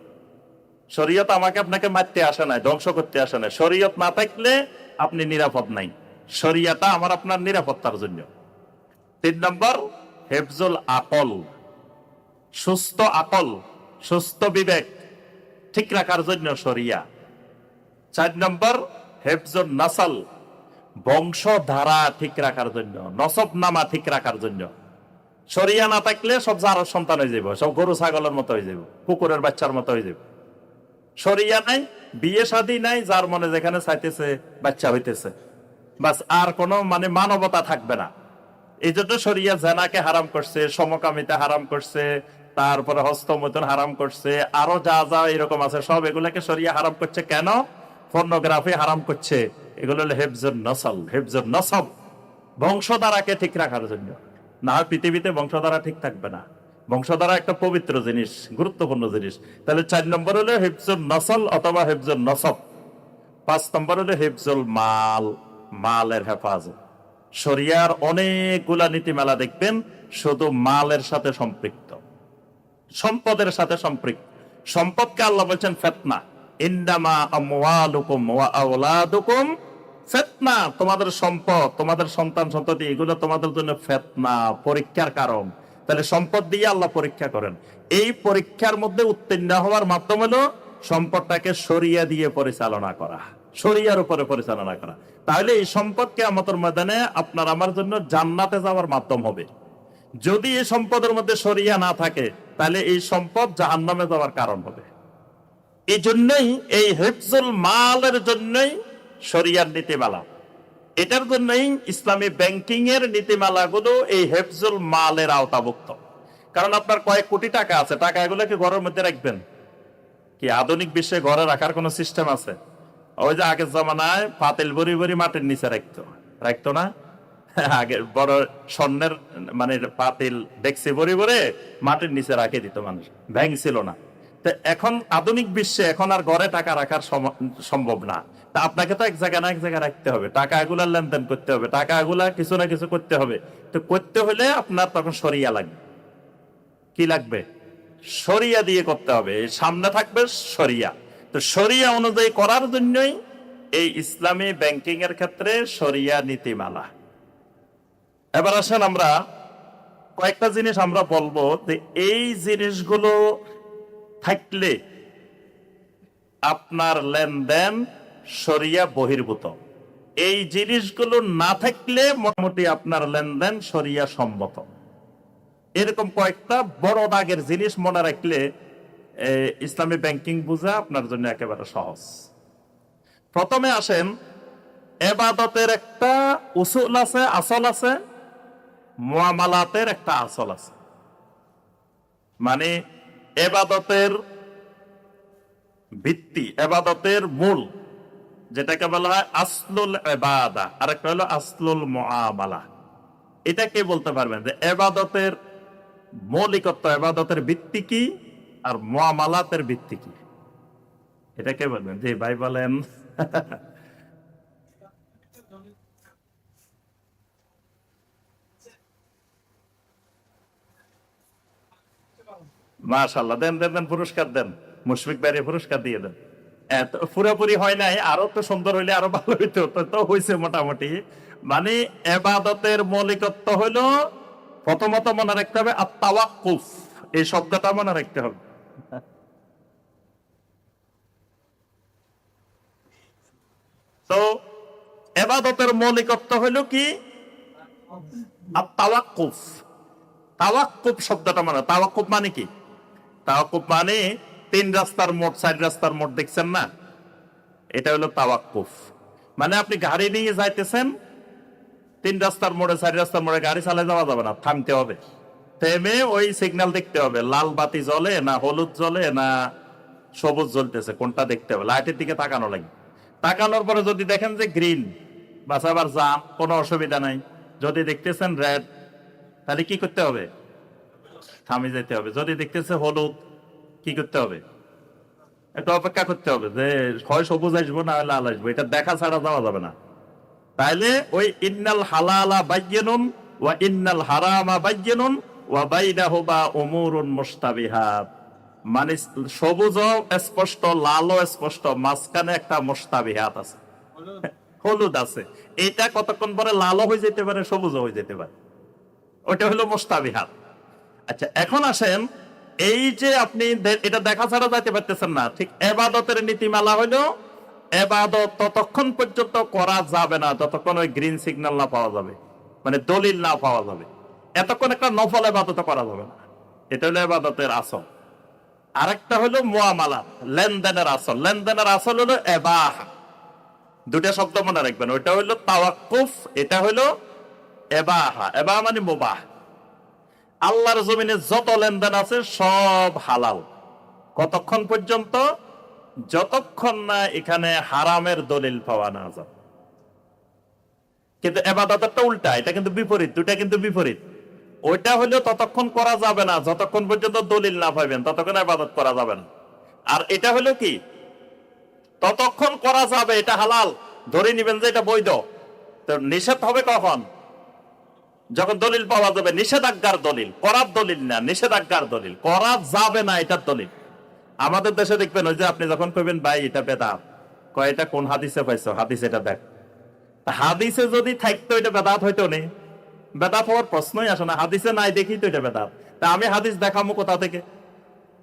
শরীয়ত আমাকে আপনাকে মারতে আসে নাই, ধ্বংস করতে আসে নাই। শরীয়ত না থাকলে আপনি নিরাপদ নাই। শরীয়তটা আমার আপনার নিরাপত্তার জন্য। 3 নম্বর হেফজুল আকল, সুস্থ আকল, সুস্থ বিবেক ঠিক রাখার জন্য শরিয়া। 4 নম্বর হেফজুল নাসল, বংশধারা ঠিক রাখার জন্য, নসব নামা ঠিক রাখার জন্য। শরিয়া না থাকলে সব জারর সন্তান হয়ে যাব, সব গরু ছাগলের মতো হয়ে যাব, কুকুরের বাচ্চার মতো হয়ে যাব। শরিয়া নাই, বিয়ে শাদী নাই, যার মনে যেখানে চাইতেছে বাচ্চা হইতেছে, বাস আর কোনো মানে মানবতা থাকবে না। এই জন্য শরিয়া জেনাকে হারাম করছে, সমকামিতা হারাম করছে, তারপরে হস্তমৈথুন হারাম করছে, আরো যা যা এরকম আছে সব এগুলাকে শরিয়া হারাম করছে। কেন? পর্নোগ্রাফি হারাম করছে। এগুলো হলো হেফজুন নসল, হেফজুন নসব, বংশধারাকে ঠিক রাখার জন্য। না হয় পৃথিবীতে বংশধারা ঠিক থাকবে না। বংশধারা একটা পবিত্র জিনিস, গুরুত্বপূর্ণ জিনিস। তাহলে 4 নম্বর হলো হেফজুন নসল অথবা হেফজুন নসব। 5 নম্বর হলো হেফজুল মাল, মালের হেফাজত। শরিয়ার অনেকগুলা নীতিমালা দেখবেন শুধু মালের সাথে সম্পৃক্ত, সম্পদের সাথে সম্পৃক্ত। সম্পদকে আল্লাহ বলছেন ফিতনা, ইন্নামা আমওয়ালুকুম ওয়া আওলাদুকুম ফিতনা। তোমাদের সম্পদ, তোমাদের সন্তান সন্ততি, এগুলো তোমাদের জন্য ফিতনা, পরীক্ষার কারণ। তাহলে সম্পদ দিয়ে আল্লাহ পরীক্ষা করেন। এই পরীক্ষার মধ্যে উত্তীর্ণ হওয়ার মাধ্যম হলো সম্পদটাকে শরিয়া দিয়ে পরিচালনা করা, শরিয়ার উপরে পরিচালনা করা। তাহলে এই সম্পদ কিয়ামতের ময়দানে আপনার আমার জন্য জান্নাতে যাওয়ার মাধ্যম হবে। যদি এই সম্পদের মধ্যে শরিয়া না থাকে তাহলে এই সম্পদ জাহান্নামে যাওয়ার কারণ হবে। এই জন্যই এই হিফজুল মালের জন্যই শরিয়ার নীতিমালা, এটার জন্যই ইসলামী ব্যাংকিং এর নীতিমালাগুলো এই হিফজুল মালের আওতাভুক্ত। কারণ আপনার কয়েক কোটি টাকা আছে, টাকা এগুলো কি ঘরের মধ্যে রাখবেন? কি আধুনিক বিশ্বে ঘরে রাখার কোন সিস্টেম আছে? ওই যে আগের জমানায় পাতিল ভরি ভরি মাটির নিচে রাখতো না? আগে বড় স্বর্ণের মানে পাতিল ডেক্সি ভরি ভরে মাটির নিচে রাখে দিত মানুষ, ব্যাংক ছিল না। তো এখন আধুনিক বিশ্বে এখন আর ঘরে টাকা রাখার সম্ভব না। তা আপনাকে তো এক জায়গায় না এক জায়গায় রাখতে হবে, টাকা এগুলার লেনদেন করতে হবে, টাকা এগুলা কিছু না কিছু করতে হবে। তো করতে হলে আপনার তখন শরিয়া লাগবে। কি লাগবে? শরিয়া দিয়ে করতে হবে। সামনে থাকবে শরিয়া। তো শরিয়া অনুযায়ী করার জন্যই এই ইসলামী ব্যাংকিং এর ক্ষেত্রে শরিয়া নীতিমালা। এবার আসেন আমরা কয়েকটা জিনিস আমরা বলবো যে এই জিনিসগুলো থাকলে আপনার লেনদেন শরিয়া বহির্ভূত। এই জিনিসগুলো না থাকলে মোটামুটি আপনার লেনদেন শরিয়া সম্মত। এরকম কয়েকটা বড় দাগের জিনিস মনে রাখলে ইসলামী ব্যাংকিং বোঝা আপনার জন্য একেবারে সহজ। প্রথমে আসেন, এবাদতের একটা উসুল আছে, আসল আছে, মুআমালাতের একটা আসল আছে। মানে এবাদতের ভিত্তি, এবাদতের মূল, যেটাকে বলা হয় আসলুল ইবাদা, আর একটা হলো আসলুল মুআমালা। এটা কে বলতে পারবেন যে এবাদতের মৌলিকত্ব, এবাদতের ভিত্তি কি আর মুআমালাতের ভিত্তি কি? এটা কে বলবেন? জি ভাই বলেন। মাশাআল্লাহ, দেন দেন দেন, পুরস্কার দেন, মুশফিক ভাইরে পুরস্কার দিয়ে দেন। এত পুরোপুরি হয় নাই, আরো তো সুন্দর হইলে আরো ভালো হইতো। তো হইছে মোটামুটি। মানে এবাদতের মৌলিকত্ব হলো প্রথমত মনে রাখতে হবে আত-তাওয়াক্কুফ, এই শব্দটা মনে রাখতে হবে। তো এবাদতের মৌলিকত্ব হলো কি? আত-তাওয়াক্কুফ। তাওয়াক্কুফ শব্দটা মানে, তাওয়াক্কুফ মানে কি? তাওয়াক্কুফ মানে 3 রাস্তার মোড়, 4 রাস্তার মোড় দেখছেন না? এটা হলো তাওয়াক্কুফ। মানে আপনি গাড়ি নিয়ে যাইতেছেন, 3 রাস্তার মোড়ে 4 রাস্তার মোড়ে গাড়ি চালিয়ে যাওয়া যাবে না, থামতে হবে। থেমে ওই সিগন্যাল দেখতে হবে, লাল বাতি জ্বলে না হলুদ জ্বলে না সবুজ জ্বলতেছে, কোনটা দেখতে হবে। লাইটের দিকে তাকানো লাগে। তাকানোর পরে যদি দেখেন যে গ্রিন, বাস আবার জাম, কোনো অসুবিধা নাই। যদি দেখতেছেন রেড, তাহলে কি করতে হবে? থামে যেতে হবে। যদি দেখতেছে হলুদ, কি করতে হবে? একটু অপেক্ষা করতে হবে যে হয় সবুজ আসবো না হয় লাল আসবো, এটা দেখা ছাড়া যাওয়া যাবে না। তাইলে ওই ইন্নাল হালালা বাইয়িনুন ওয়া ইন্নাল হারামা বাইয়িনুন ওয়া বাইনাহুমা উমুরুন মুশতাবিহাত, মানে সবুজও স্পষ্ট, লালও স্পষ্ট, মাঝখানে একটা মুশতাবিহাত আছে, হলুদ আছে। এটা কতক্ষণ পরে লালও হয়ে যেতে পারে, সবুজও হয়ে যেতে পারে, ওটা হলো মুশতাবিহাত। আচ্ছা, এখন আসেন, এই যে আপনি এটা দেখা ছাড়া যাইতে পারতেছেন না, ঠিক এবাদতের নীতিমালা হলো এবাদত ততক্ষণ পর্যন্ত করা যাবে না যতক্ষণ ওই গ্রিন সিগন্যাল না পাওয়া যাবে, মানে দলিল না পাওয়া যাবে, এতক্ষণ একটা নফল এবাদত করা যাবে না। এটা হলো এবাদতের আসল। আরেকটা হলো মুআমালাত, লেনদেনের আসল। লেনদেনের আসল হলো এবাহা। দুটা শব্দ মনে রাখবেন, ওইটা হলো তাওয়াক্কুফ, এটা হলো এবাহা। এবাহা মানে মুবাহ। আল্লাহর জমিনে যত লেনদেন আছে সব হালাল, কতক্ষণ পর্যন্ত? যতক্ষণ না এখানে হারামের দলিল পাওয়া না যায়। কিন্তু এবাদতটা উল্টা, এটা কিন্তু বিপরীত, দুটা কিন্তু বিপরীত। ওইটা হলো ততক্ষণ করা যাবে না যতক্ষণ পর্যন্ত দলিল না পাবেন, ততক্ষণ ইবাদত করা যাবে না। আর এটা হলো কি, ততক্ষণ করা যাবে, এটা হালাল, ধরে নিবেন যে এটা বৈধ। তো নিষেধ হবে কখন? যখন দলিল পাওয়া যাবে, নিষেধাজ্ঞার দলিল, করার দলিল না, নিষেধাজ্ঞার দলিল, করা যাবে না এটার দলিল। আমাদের দেশে দেখবেন, ওই যে আপনি যখন কইবেন ভাই এটা বেদাত, কয় এটা কোন হাদিসে পাইছো? হাদিস এটা দেখ। হাদিসে যদি থাকতো এটা বেদাত হইতো নেই, বেদাত হওয়ার প্রশ্নই আসে না। হাদিসে নাই দেখি তো এটা বেদাত। তা আমি হাদিস দেখামো কোথা থেকে?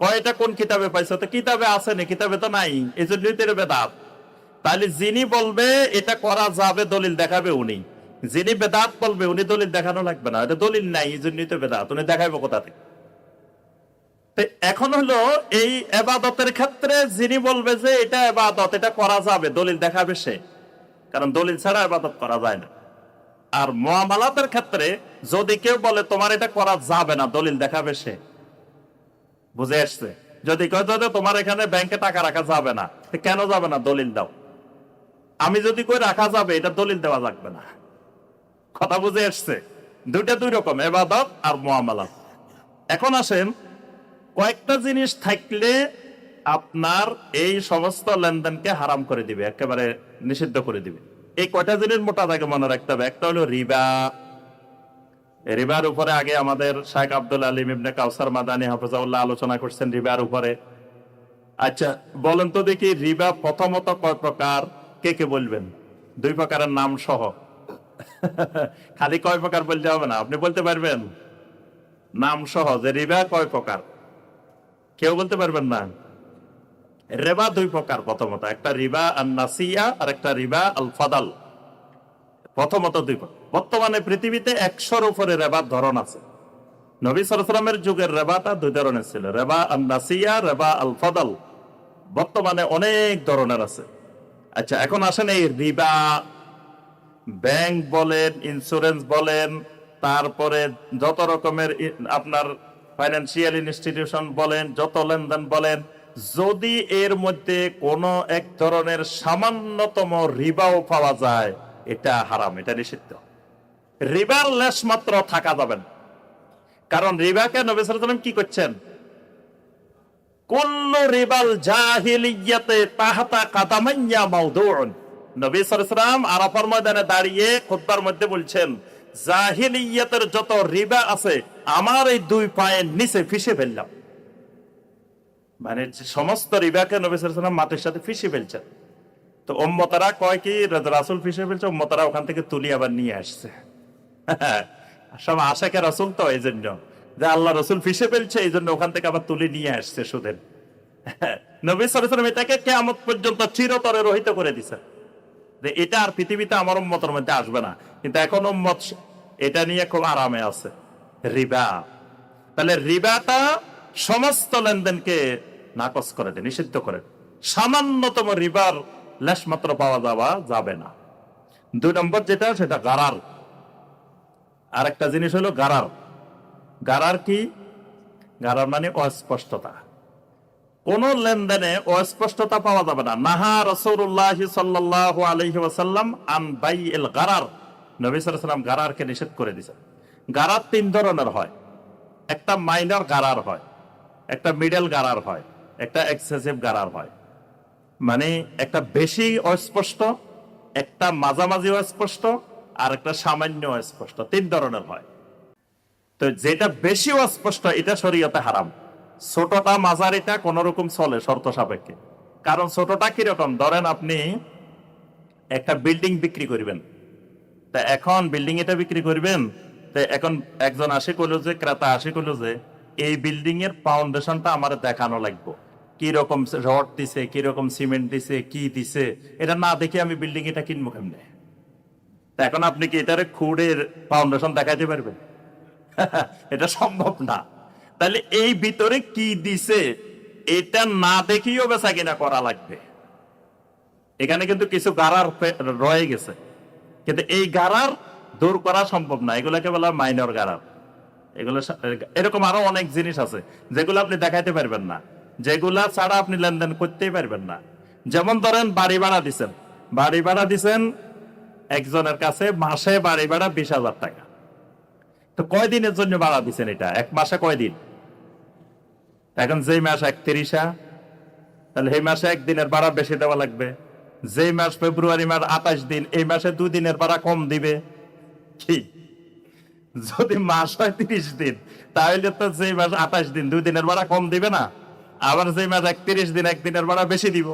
কয় এটা কোন কিতাবে পাইছো? তো কিতাবে আছে না, কিতাবে তো নাই, এই জন্যই তো এটা বেদাত। তাহলে যিনি বলবে এটা করা যাবে, দলিল দেখাবে উনি। যিনি বেদাত বলবে উনি দলিল দেখানো লাগবে না, এটা দলিল নাই, এই জন্যই তো বেদাত, উনি দেখাইবো কোথা থেকে? এখন হলো এই এবাদতের ক্ষেত্রে যিনি বলবে যে এটা এবাদত, এটা করা যাবে, দলিল দেখাবে সে, কারণ দলিল ছাড়া এবাদত করা যায় না। আর মুআমালাতের ক্ষেত্রে যদি কেউ বলে তোমার এটা করা যাবে না, দলিল দেখাবে সে। বুঝে আসছে? যদি কেউ তোমার এখানে ব্যাংকে টাকা রাখা যাবে না, কেন যাবে না? দলিল দাও। আমি যদি কই রাখা যাবে, এটা দলিল দেওয়া লাগবে না। কথা বুঝে আসছে? দুইটা দুই রকম, ইবাদত আর মুআমালাত। এখন আসেন, কয়েকটা জিনিস থাকলে আপনার এই সমস্ত লেনদেনকে হারাম করে দিবে, একেবারে নিষিদ্ধ করে দিবে। এই কয়টা জিনিস মোটা থাকে মনে রাখতে হবে। একটা হলো রিবা। রিবার উপরে আগে আমাদের শাইখ আব্দুল আলিম ইবনে কাউসার মাদানী হাফিজাহুল্লাহ আলোচনা করছেন রিবার উপরে। আচ্ছা বলেন তো দেখি, রিবা প্রথমত কয় প্রকার? কে কে বলবেন? দুই প্রকারের নাম সহ। খালি কয় প্রকার বলতে হবে না, আপনি বলতে পারবেন নাম সহ যে রিবা কয় প্রকার? কেউ বলতে পারবেন না? রিবা দুই প্রকার। প্রথমত একটা রিবা আন নাসিয়া, আর একটা রিবা আল ফাদাল। প্রথমত দুই প্রকার। বর্তমানে পৃথিবীতে 100-র উপরে রেবার ধরন আছে। নবী সাল্লাল্লাহু আলাইহি ওয়াসাল্লামের যুগের রেবাটা দুই ধরনের ছিল, রেবা আন নাসিয়া, রেবা আল ফাদাল। বর্তমানে অনেক ধরনের আছে। আচ্ছা এখন আসেন, এই রিবা, ব্যাংক বলেন, ইন্স্যুরেন্স বলেন, তারপরে যত রকমের আপনার ফাইন্যান্সিয়াল ইনস্টিটিউশন বলেন, যত লেনদেন বলেন, যদি এর মধ্যে কোনো এক ধরনের সামান্যতম রিবাও পাওয়া যায়, এটা হারাম, এটা নিষিদ্ধ। রিবার লেশ মাত্র থাকা যাবে না। কারণ রিবাকে নবী সাল্লাল্লাহু আলাইহি ওয়াসাল্লাম কি করছেন? কুল্লু রিবাল জাহিলিয়াতে তাহতা কাদামাইয়া মাউদুউন। নবী সাল্লাল্লাহু আলাইহি ওয়াসাল্লাম আরাফার ময়দানে দাঁড়িয়ে খুতবার মধ্যে বলছেন, জাহিলিয়াতের যত রিবা আছে আমার এই দুই পায়ের নিচে ফিসে ফেললাম। মানে সমস্ত রিবাকে নবী সাল্লাল্লাহু আলাইহি ওয়াসাল্লাম মাটির সাথে ফিসে ফেলছেন। তো উম্মতারা কয় কি, রাসূল ফিসে ফেলছে, উম্মতারা ওখান থেকে তুলি আবার নিয়ে আসছে। সব আশাকে রাসূল তো, এই জন্য যে আল্লাহ রাসূল ফিসে ফেলছে, এই জন্য ওখান থেকে আবার তুলি নিয়ে আসছে সুদের। নবী সাল্লাল্লাহু আলাইহি ওয়াসাল্লাম এটাকে কিয়ামত পর্যন্ত চিরতরে রহিত করে দিছে, যে এটা আর পৃথিবীতে আমার উম্মতের মধ্যে আসবে না। কিন্তু এখন উম্মত এটা নিয়ে খুব আরামে আছে, রিবা। তাহলে রিবাটা সমস্ত লেনদেনকে নাকচ করে দেয়, নিষিদ্ধ করে। সামান্যতম রিবার লেশ মাত্র পাওয়া যাওয়া যাবে না। দুই নম্বর যেটা, সেটা গারার। আর একটা জিনিস হলো গারার। গারার কি? গারার মানে অস্পষ্টতা। কোন লেনদেনে অস্পষ্টতা পাওয়া যাবে না। নাহা রাসূলুল্লাহ সাল্লাল্লাহু আলাইহি ওয়াসাল্লাম আন বাইইল গারার। নবী সাল্লাল্লাহু আলাইহি ওয়াসাল্লাম গারারকে নিষেধ করে দিয়েছেন। গারার তিন ধরনের হয়। একটা মাইনর গারার হয়, একটা মিডল গারার হয়, একটা এক্সেসিভ গারার হয়। মানে একটা বেশি অস্পষ্ট, একটা মাঝামাঝি অস্পষ্ট, আর একটা সামান্য অস্পষ্ট, তিন ধরনের হয়। তো যেটা বেশি অস্পষ্ট এটা শরীয়তে হারাম। ছোটটা মাঝারিটা কোন রকম চলে শর্ত সাপেক্ষে। কারণ ছোটটা কিরকম, ধরেন আপনি একটা বিল্ডিং বিক্রি করবেন, তা এখন বিল্ডিং এটা বিক্রি করবেন, তো এখন একজন আসে কইলো যে, ক্রেতা আসে কইলো যে এই বিল্ডিং এর ফাউন্ডেশনটা আমার দেখানো লাগবে, কি রকম রড দিছে, কি রকম সিমেন্ট দিছে, কি দিছে, এটা না দেখে আমি বিল্ডিং এটা কিনবো কেমনে? তা এখন আপনি কি এটারে খুঁড়ের ফাউন্ডেশন দেখাইতে পারবেন? এটা সম্ভব না। তাহলে এই ভিতরে কি দিছে এটা না দেখিও বেচা কিনা করা লাগবে। এখানে কিন্তু কিছু গারার রয়ে গেছে, কিন্তু এই গারার দূর করা সম্ভব না। এগুলোকে বলা মাইনর গারার। এগুলো এরকম আরো অনেক জিনিস আছে যেগুলো আপনি দেখাইতে পারবেন না, যেগুলা ছাড়া আপনি লেনদেন করতেই পারবেন না। যেমন ধরেন বাড়ি ভাড়া দিচ্ছেন, বাড়ি ভাড়া দিচ্ছেন একজনের কাছে, মাসে বাড়ি ভাড়া 20,000 টাকা। তো কয়দিনের জন্য ভাড়া দিচ্ছেন এটা? এক মাসে কয়দিন? এখন যেই মাস 31, তাহলে এই মাসে একদিনের ভাড়া বেশি দেওয়া লাগবে। যেই মাস ফেব্রুয়ারি মাস 28 দিন, এই মাসে 2 দিনের ভাড়া কম দিবে। কি যদি মাস হয় 30 দিন, তাহলে তো যেই মাস 28 দিন 2 দিনের ভাড়া কম দিবে না? আবার যেই মাস 31 দিন, একদিনের ভাড়া বেশি দিব।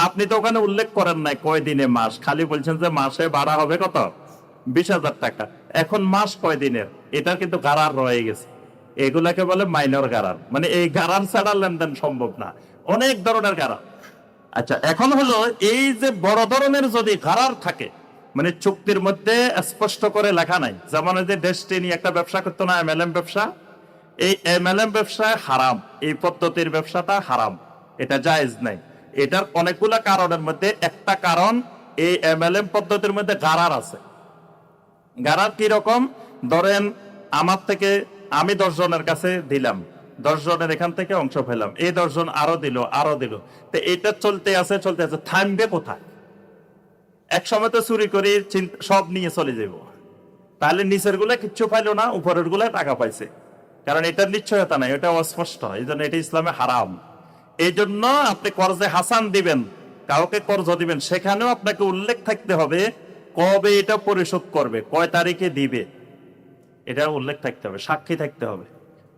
আপনি তো ওখানে উল্লেখ করেন নাই কয় দিনে মাস, খালি বলছেন যে মাসে ভাড়া হবে কত, 20,000 টাকা। এখন মাস কয় দিনের, এটা কিন্তু গারার রয়ে গেছে। এগুলাকে বলে মাইনর গারার। মানে এই গারার ছাড়া লেনদেন সম্ভব না। অনেক ধরনের গারার। আচ্ছা, এখন হলো এই যে বড় ধরনের যদি গারার থাকে, মানে চুক্তির মধ্যে স্পষ্ট করে লেখা নাই, যেমন এই যে ডেস্টিনি একটা ব্যবসা করতো না, এমএলএম ব্যবসা, এই এমএলএম ব্যবসায় হারাম, এই পদ্ধতির ব্যবসাটা হারাম, এটা জায়েজ নাই। এটার অনেকগুলা কারণের মধ্যে একটা কারণ, এই এমএলএম পদ্ধতির মধ্যে গারার আছে। গারার কি রকম? ধরেন আমার থেকে আমি 10 জনের কাছে দিলাম, 10 জনের এখান থেকে অংশ পেলাম, এই 10 জন আরো দিল, আরো দিল, তো এটা চলতে আছে চলতে আছে, থামবে কোথায়? এক সময় তো চুরি করে সব নিয়ে চলে যাব, তাহলে নিচের গুলা কিচ্ছু পাইলো না, উপরের গুলা টাকা পাইছে। কারণ এটার নিশ্চয়তা নাই, এটা অস্পষ্ট, এই জন্য এটা ইসলামে হারাম। এই জন্য আপনি কর্জে হাসান দিবেন, কাউকে কর্জ দিবেন, সেখানেও আপনাকে উল্লেখ থাকতে হবে কবে এটা পরিশোধ করবে, কয় তারিখে দিবে, এটা উল্লেখ থাকতে হবে, সাক্ষী থাকতে হবে।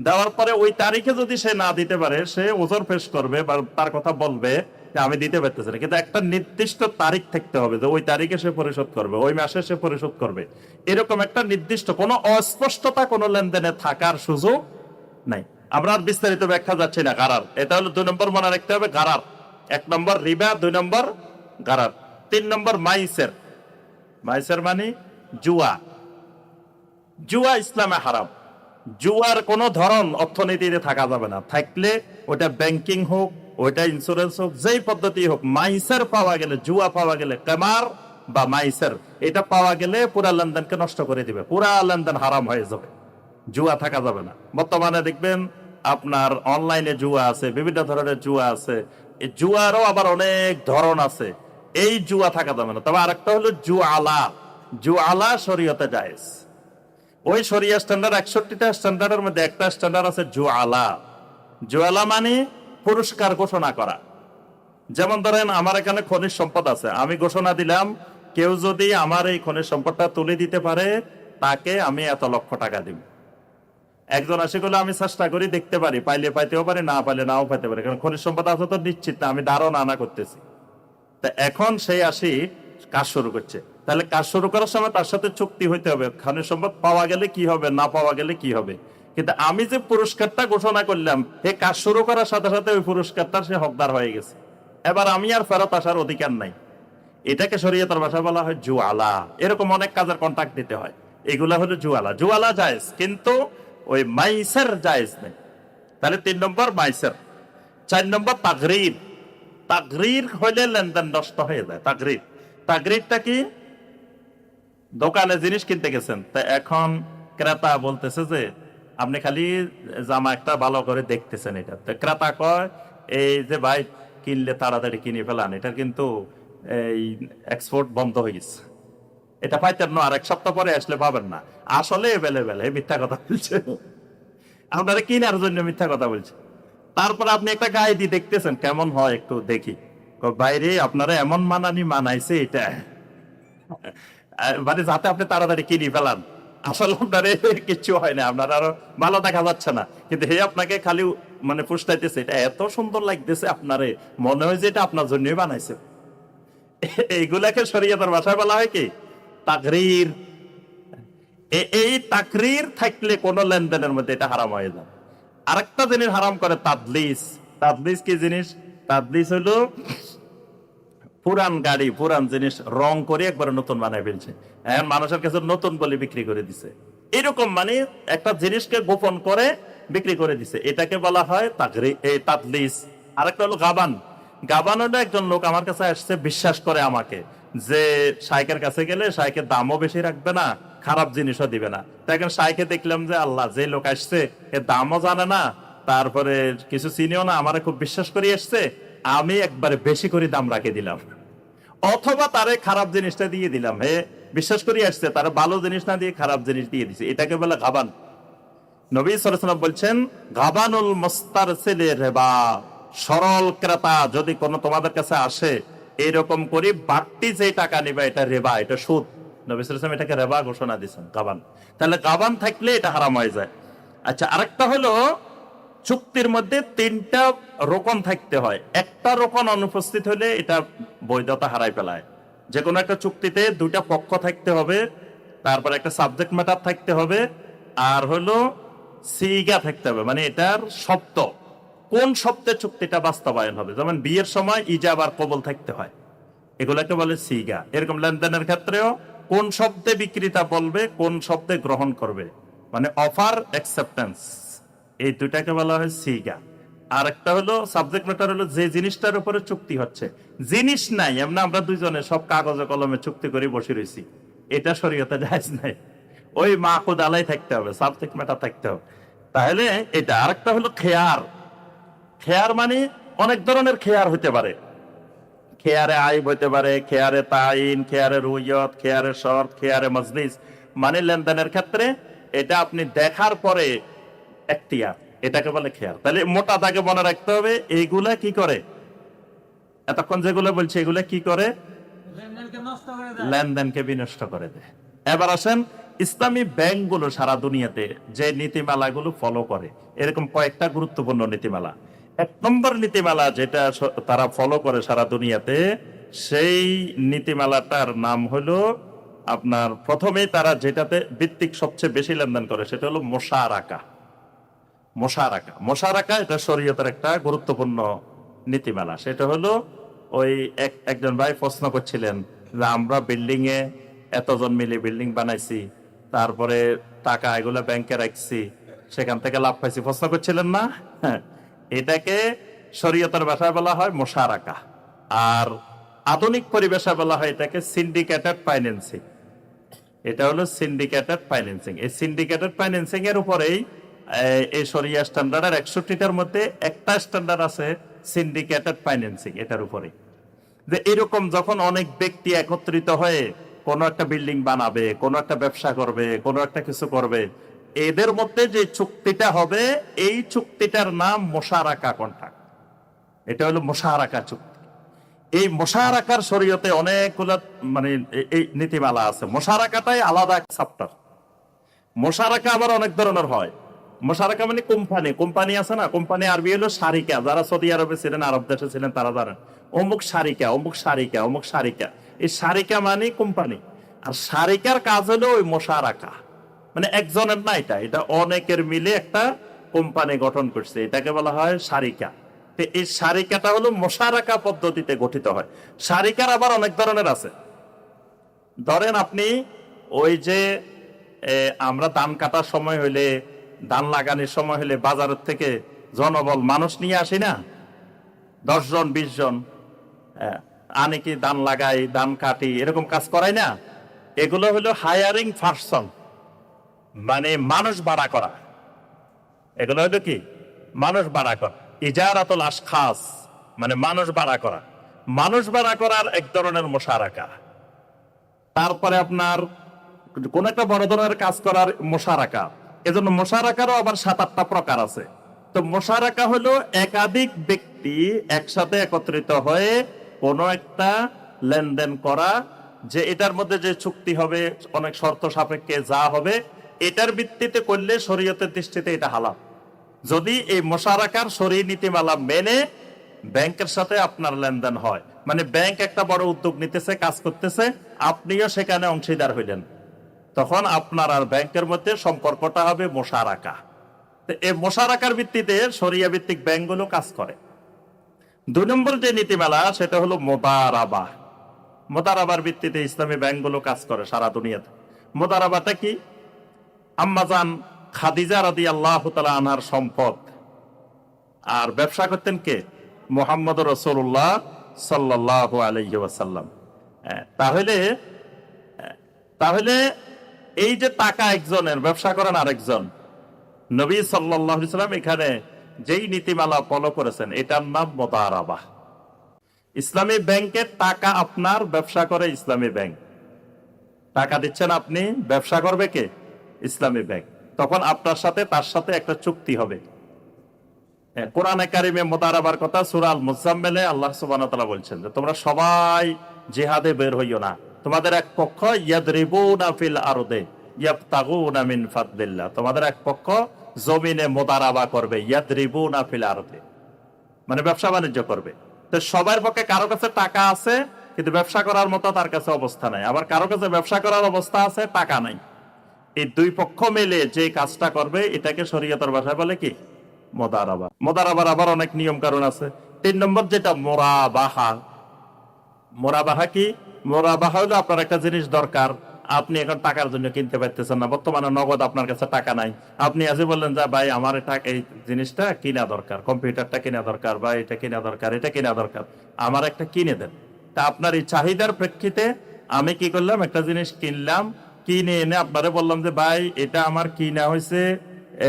দেওয়ার পরে ওই তারিখে যদি সে না দিতে পারে, সে ওজর পেশ করবে বা তার কথা বলবে যে আমি দিতে পারতেছি না, কিন্তু একটা নির্দিষ্ট তারিখ থাকতে হবে যে ওই তারিখে সে পরিশোধ করবে, ওই মাসে সে পরিশোধ করবে। এরকম একটা নির্দিষ্ট, কোনো অস্পষ্টতা কোনো লেনদেনে থাকার সুযোগ নাই। আমরা আর বিস্তারিত ব্যাখ্যা যাচ্ছি না। গারার এটা হলো 2 নম্বর, মনে রাখতে হবে। গারার 1 নম্বর রিবা, 2 নম্বর গারার, 3 নম্বর মাইসের। মাইসের মানে জুয়া। জুয়া ইসলামে হারাম। জুয়ার কোন ধরন অর্থনীতিতে থাকা যাবে না, থাকলে ওটা ব্যাংকিং হোক, ওইটা ইন্স্যুরেন্স হোক, যেই পদ্ধতি হোক, মাইসের পাওয়া গেলে, জুয়া পাওয়া গেলে, কামার বা মাইসের এটা পাওয়া গেলে পুরা লেনদেনকে নষ্ট করে দিবে, পুরা লেনদেন হারাম হয়ে যাবে। জুয়া থাকা যাবে না। বর্তমানে দেখবেন আপনার অনলাইনে জুয়া আছে, বিভিন্ন ধরনের জুয়া আছে। এই জুয়ারও আবার অনেক ধরন আছে, এই জুয়া থাকা যাবে না। তবে আরেকটা হলো জুয়ালা। জুয়ালা শরীয়তে জায়েজ। ওই শরিয়া স্ট্যান্ডার্ড 61টা স্ট্যান্ডার্ডের মধ্যে একটা স্ট্যান্ডার্ড আছে জুয়ালা। জুয়ালা মানে পুরস্কার ঘোষণা করা। যেমন ধরেন আমার এখানে খনিজ সম্পদ আছে, আমি ঘোষণা দিলাম কেউ যদি আমার এই খনিজ সম্পদটা তুলে দিতে পারে তাকে আমি এত লক্ষ টাকা দিব। একজন আসে বলে আমি চেষ্টা করি, দেখতে পারি, পাইলে পাইতেও পারি, না পাইলে নাও পাইতে পারি, কারণ খনিজ সম্পদ আছে তো নিশ্চিত না, আমি ধারণা আনা করতেছি। তা এখন সেই আসি কাজ শুরু করছে, তাহলে কাজ শুরু করার সময় তার সাথে চুক্তি হইতে হবে, খনিজ সম্পদ পাওয়া গেলে কি হবে, না পাওয়া গেলে কি হবে। কিন্তু আমি যে পুরস্কারটা ঘোষণা করলাম, এই কাজ শুরু করার সাথে সাথে ওই পুরস্কারটার সে হকদার হয়ে গেছে, এবার আমি আর ফেরত আসার অধিকার নাই। এটাকে শরীয়তের ভাষায় বলা হয় জুয়ালা। এরকম অনেক কাজের কন্ট্রাক্ট দিতে হয়, এগুলা হলো জুয়ালা। জুয়ালা জায়েজ, কিন্তু ওই মাইসের জায়েজ নেই। তাহলে 3 নম্বর মাইসের। 4 নম্বর তাগরির। তাগরির হইলে লেনদেন নষ্ট হয়ে যায়। তাগরির, তাগরিরটা কি? দোকানে জিনিস কিনতে গেছেন, তা এখন ক্রেতা বলতেছে যে আপনি খালি জামা একটা ভালো করে দেখতেছেন, এটা তো ক্রেতা কয় এই যে ভাই কিনলে তাড়াতাড়ি কিনে ফেলান, এটা কিন্তু এই এক্সপোর্ট বন্ধ হয়ে গেছে, এটা পাইতেন না, আর 1 সপ্তাহ পরে আসলে পাবেন না, আসলে এভেলেবেল, এই মিথ্যা কথা বলছে। আপনারা কিনার জন্য মিথ্যা কথা বলছে। তারপর আপনি একটা গায়ে দিয়ে দেখতেছেন কেমন হয় একটু দেখি, বাইরে আপনারা এমন মানানি মানাইছে এটা, মানে যাতে আপনি তাড়াতাড়ি কিনে ফেলান। আসলে আপনার কিচ্ছু হয় না, আপনার আরো ভালো দেখা যাচ্ছে না, কিন্তু হে আপনাকে খালি মানে পুষটাইতেছে, এটা এত সুন্দর লাগতেছে আপনারে, মনে হয় যে এটা আপনার জন্যই বানাইছে। এইগুলাকে শরীয়তের ভাষায় বলা হয় কি তাকরীর। এই তাকরীর থাকলে কোন লেনদেনের মধ্যে এটা হারাম হয়ে যায়। আরেকটা জিনিস হারাম করে তাদলিস। তাদলিস কি জিনিস? তাদলিস হলো পুরান গাড়ি, পুরান জিনিস রং করে একবার নতুন বানায় ফেলছে, এখন মানুষের কাছে নতুন বলে বিক্রি করে দিছে। এরকম মানে একটা জিনিসকে গোপন করে বিক্রি করে দিছে, এটাকে বলা হয় তাদলিস। আরেকটা হলো গাবান। গাবান হলো একজন লোক আমার কাছে আসছে, বিশ্বাস করে আমাকে যে শাইকের কাছে গেলে শাইকের দামও বেশি রাখবে না, খারাপ জিনিসও দিবে না। তখন শাইকে দেখলাম যে আল্লাহ, যে লোক আসছে এর দামও জানে না, তারপরে কিছু চিনিও না, আমারে খুব বিশ্বাস করে আসছে, আমি একবারে বেশি করে দাম রাখে দিলাম, অথবা তারে খারাপ জিনিসটা দিয়ে দিলাম। হে বিশ্বাস করে আসছে, তারা ভালো জিনিস না দিয়ে খারাপ জিনিস দিয়ে দিছে, এটাকে বলে গাবান। নবী সাল্লাল্লাহু আলাইহি ওয়াসাল্লাম বলছেন গাবানুল মুস্তারসিলি রিবা, সরল ক্রেতা যদি কোনো তোমাদের কাছে আসে এরকম করে বাড়তি যে টাকা নিবে এটা রিবা, এটা সুদ। নবী সাল্লাল্লাহু আলাইহি ওয়াসাল্লাম এটাকে রিবা ঘোষণা দিয়েছেন, গাবান। তাহলে গাবান থাকলে এটা হারাম হয়ে যায়। আচ্ছা, আরেকটা হলো চুক্তির মধ্যে 3টা রোকন থাকতে হয়, একটা রোকন অনুপস্থিত হলে এটা বৈধতা হারাই ফেলায়। যে কোনো একটা চুক্তিতে 2টা পক্ষ থাকতে হবে, তারপর একটা সাবজেক্ট ম্যাটার থাকতে হবে, আর হলো সিগা থাকতে হবে, মানে এটার শব্দ, কোন শব্দে চুক্তিটা বাস্তবায়ন হবে। যেমন বিয়ের সময় ইজাব আর কবুল থাকতে হয়, এগুলাকে বলে সিগা। এরকম লেনদেনের ক্ষেত্রেও কোন শব্দে বিক্রেতা বলবে, কোন শব্দে গ্রহণ করবে, মানে অফার অ্যাকসেপ্টেন্স, এই 2টাকে বলা হয় সিগা। আর একটা হলো সাবজেক্ট ম্যাটার, হলো যে জিনিসটার উপরে চুক্তি হচ্ছে। জিনিস নাই, এমনি আমরা দুইজনে সব কাগজে কলমে চুক্তি করে বসে রয়েছি, এটা শরীয়তে জায়েজ নাই। ওই মাকুদ আলাই থাকতে হবে, সাবজেক্ট ম্যাটার থাকতে হবে, তাহলে এটা। আরেকটা হলো খেয়ার। খেয়ার মানে অনেক ধরনের খেয়ার হতে পারে, খেয়ারে আইব হতে পারে, খেয়ারে তাইন, খেয়ারে রুইয়ত, খেয়ারে শর্ত, খেয়ারে মজলিস। মানে লেনদেনের ক্ষেত্রে এটা আপনি দেখার পরে এখতিয়ার, এটাকে বলে খেয়ার। তাহলে মোটা দাগে মনে রাখতে হবে এইগুলা কি করে, এতক্ষণ যেগুলো বলছে এগুলা কি করে, লেনদেনকে বিনষ্ট করে দেয়। এবার আসেন ইসলামী ব্যাংকগুলো সারা দুনিয়াতে যে নীতিমালাগুলো ফলো করে, এরকম কয়েকটা গুরুত্বপূর্ণ নীতিমালা। 1 নম্বর নীতিমালা যেটা তারা ফলো করে সারা দুনিয়াতে, সেই নীতিমালাটার নাম হলো আপনার, প্রথমেই তারা যেটাতে ভিত্তিক সবচেয়ে বেশি লেনদেন করে সেটা হলো মুশারাকা। মুশারাকা, মুশারাকা এটা শরীয়তের একটা গুরুত্বপূর্ণ নীতিমালা। সেটা হলো ওই একজন ভাই প্রশ্ন করছিলেন যে আমরা বিল্ডিং এ এতজন মিলে বিল্ডিং বানাইছি, তারপরে টাকা এগুলা ব্যাংকে রাখছি, সেখান থেকে লাভ পাইছি, প্রশ্ন করছিলেন না? হ্যাঁ, এটাকে শরীয়তের ভাষায় বলা হয় মুশারাকা। আর আধুনিক পরিবেশে বলা হয় এটাকে সিন্ডিকেটেড ফাইন্যান্সিং। এটা হলো সিন্ডিকেটেড ফাইন্যান্সিং। এই সিন্ডিকেটেড ফাইন্যান্সিং এর উপরেই এই শরিয়া স্ট্যান্ডার্ডের 61টার মধ্যে একটা স্ট্যান্ডার্ড আছে সিন্ডিকেটেড ফাইন্যান্সিং, এটার উপরে। যে এরকম যখন অনেক ব্যক্তি একত্রিত হয়ে কোন একটা বিল্ডিং বানাবে, কোন একটা ব্যবসা করবে, কোন একটা কিছু করবে, এদের মধ্যে যে চুক্তিটা হবে এই চুক্তিটার নাম মুশারাকা কন্ট্রাক্ট। এটা হলো মুশারাকা চুক্তি। এই মুশারাকার শরীয়তে অনেকগুলো মানে এই নীতিমালা আছে। মুশারাকাটাই আলাদা এক চ্যাপ্টার। মুশারাকা আবার অনেক ধরনের হয়। মুশারাকা মানে কোম্পানি, কোম্পানি আছে না, কোম্পানি আরবি হলো শারিকা। যারা সৌদি আরবে ছিলেন, আরব দেশে ছিলেন, তারা জানেন অমুক শারিকা, অমুক শারিকা, অমুক শারিকা। এই শারিকা মানে কোম্পানি, আর শারিকার কাজ হলো ওই মুশারাকা, মানে একজনের না, এটা এটা অনেকের মিলে একটা কোম্পানি গঠন করছে, এটাকে বলা হয় শারিকা। এই শারিকাটা হলো মুশারাকা পদ্ধতিতে গঠিত হয়। শারিকার আবার অনেক ধরনের আছে। ধরেন আপনি ওই যে আমরা ধান কাটার সময় হইলে, ধান লাগানোর সময় হলে বাজারের থেকে জনবল মানুষ নিয়ে আসি না, 10 জন 20 জন আনে, কি ধান লাগাই, ধান কাটি, এরকম কাজ করাই না। এগুলো হলো হায়ারিং পারসন, মানে মানুষ ভাড়া করা। এগুলো হলো কি মানুষ ভাড়া করা। ইজারাতুল আশখাস মানে মানুষ ভাড়া করা। মানুষ ভাড়া করার এক ধরনের মুশারাকা। তারপরে আপনার কোন একটা বড় ধরনের কাজ করার মুশারাকা। এজন্য মোশারাকারও আবার 7-8টা প্রকার আছে। তো মোশারাকা হলো একাধিক ব্যক্তি একসাথে একত্রিত হয়ে কোনো একটা লেনদেন করা, যে এটার মধ্যে যে চুক্তি হবে অনেক শর্ত সাপেক্ষে যা হবে এটার ভিত্তিতে করলে শরীয়তের দৃষ্টিতে এটা হালাল। যদি এই মোশারাকার শরীয়ত নীতিমালা মেনে ব্যাংকের সাথে আপনার লেনদেন হয়, মানে ব্যাংক একটা বড় উদ্যোগ নিতেছে, কাজ করতেছে, আপনিও সেখানে অংশীদার হইলেন, তখন আপনার আর ব্যাংকের মধ্যে সম্পর্কটা হবে মোশারাকা। তো এই মোশারাকার ভিত্তিতে শরিয়া ভিত্তিক ব্যাংকগুলো কাজ করে। 2 নম্বর যে নীতিমালা সেটা হলো মুদারাবা। মুদারাবার ভিত্তিতে ইসলামী ব্যাংকগুলো কাজ করে সারা দুনিয়াতে। মুদারাবাটা কি? আম্মাজান খাদিজা রাদিয়াল্লাহু তাআলা আনহার সম্পদ, আর ব্যবসা করতেন কে? মুহাম্মদ রাসূলুল্লাহ সাল্লাল্লাহু আলাইহি ওয়াসাল্লাম। তাহলে এই যে টাকা একজনের, ব্যবসা করেন আরেকজন, নবী সাল্লাল্লাহু আলাইহি ওয়াসাল্লাম এখানে যেই নীতিমালা ফলো করেছেন এটার নাম মুদারাবা। ইসলামী ব্যাংকের টাকা আপনার, ব্যবসা করে ইসলামী ব্যাংক। টাকা দিচ্ছেন আপনি, ব্যবসা করবে কে? ইসলামী ব্যাংক। তখন আপনার সাথে তার সাথে একটা চুক্তি হবে। কোরআনে কারিমে মুদারাবার কথা সূরা আল মুজাম্মিলে আল্লাহ সুবহানাহু ওয়া তাআলা বলছেন যে তোমরা সবাই জিহাদে বের হইও না, তোমাদের এক পক্ষ ইয়াদরিবুনা ফিল আরদে ইয়াবতাগুনা মিন ফাদলিল্লাহ, তোমাদের এক পক্ষ জমিনে মুদারাবা করবে, ইয়াদরিবুনা ফিল আরদে, মানে ব্যবসা বাণিজ্য করবে। তো সবার পক্ষে কারো কাছে টাকা আছে কিন্তু ব্যবসা করার মতো তার কাছে অবস্থা নাই, আবার কারো কাছে ব্যবসা করার অবস্থা আছে, টাকা নাই। এই 2 পক্ষ মিলে যে কাজটা করবে এটাকে শরীয়তের ভাষায় বলে কি? মুদারাবা। মুদারাবার আবার অনেক নিয়ম কারণ আছে। 3 নম্বর যেটা মুরাবাহা। মুরাবাহা কি? মুরাবাহা হলো আপনার একটা জিনিস দরকার, আপনি এখন টাকার জন্য কিনতে পারতেছেন না, বর্তমানে নগদ আপনার কাছে টাকা নাই, আপনি আজকে বললেন যে ভাই আমার এই জিনিসটা কিনা দরকার, কম্পিউটারটা কিনা দরকার, বা এটা কিনা দরকার, এটা কিনা দরকার, আমার একটা কিনে দেন। তা আপনার এই চাহিদার প্রেক্ষিতে আমি কি করলাম, একটা জিনিস কিনলাম, কিনে এনে আপনারে বললাম যে ভাই এটা আমার কিনা হয়েছে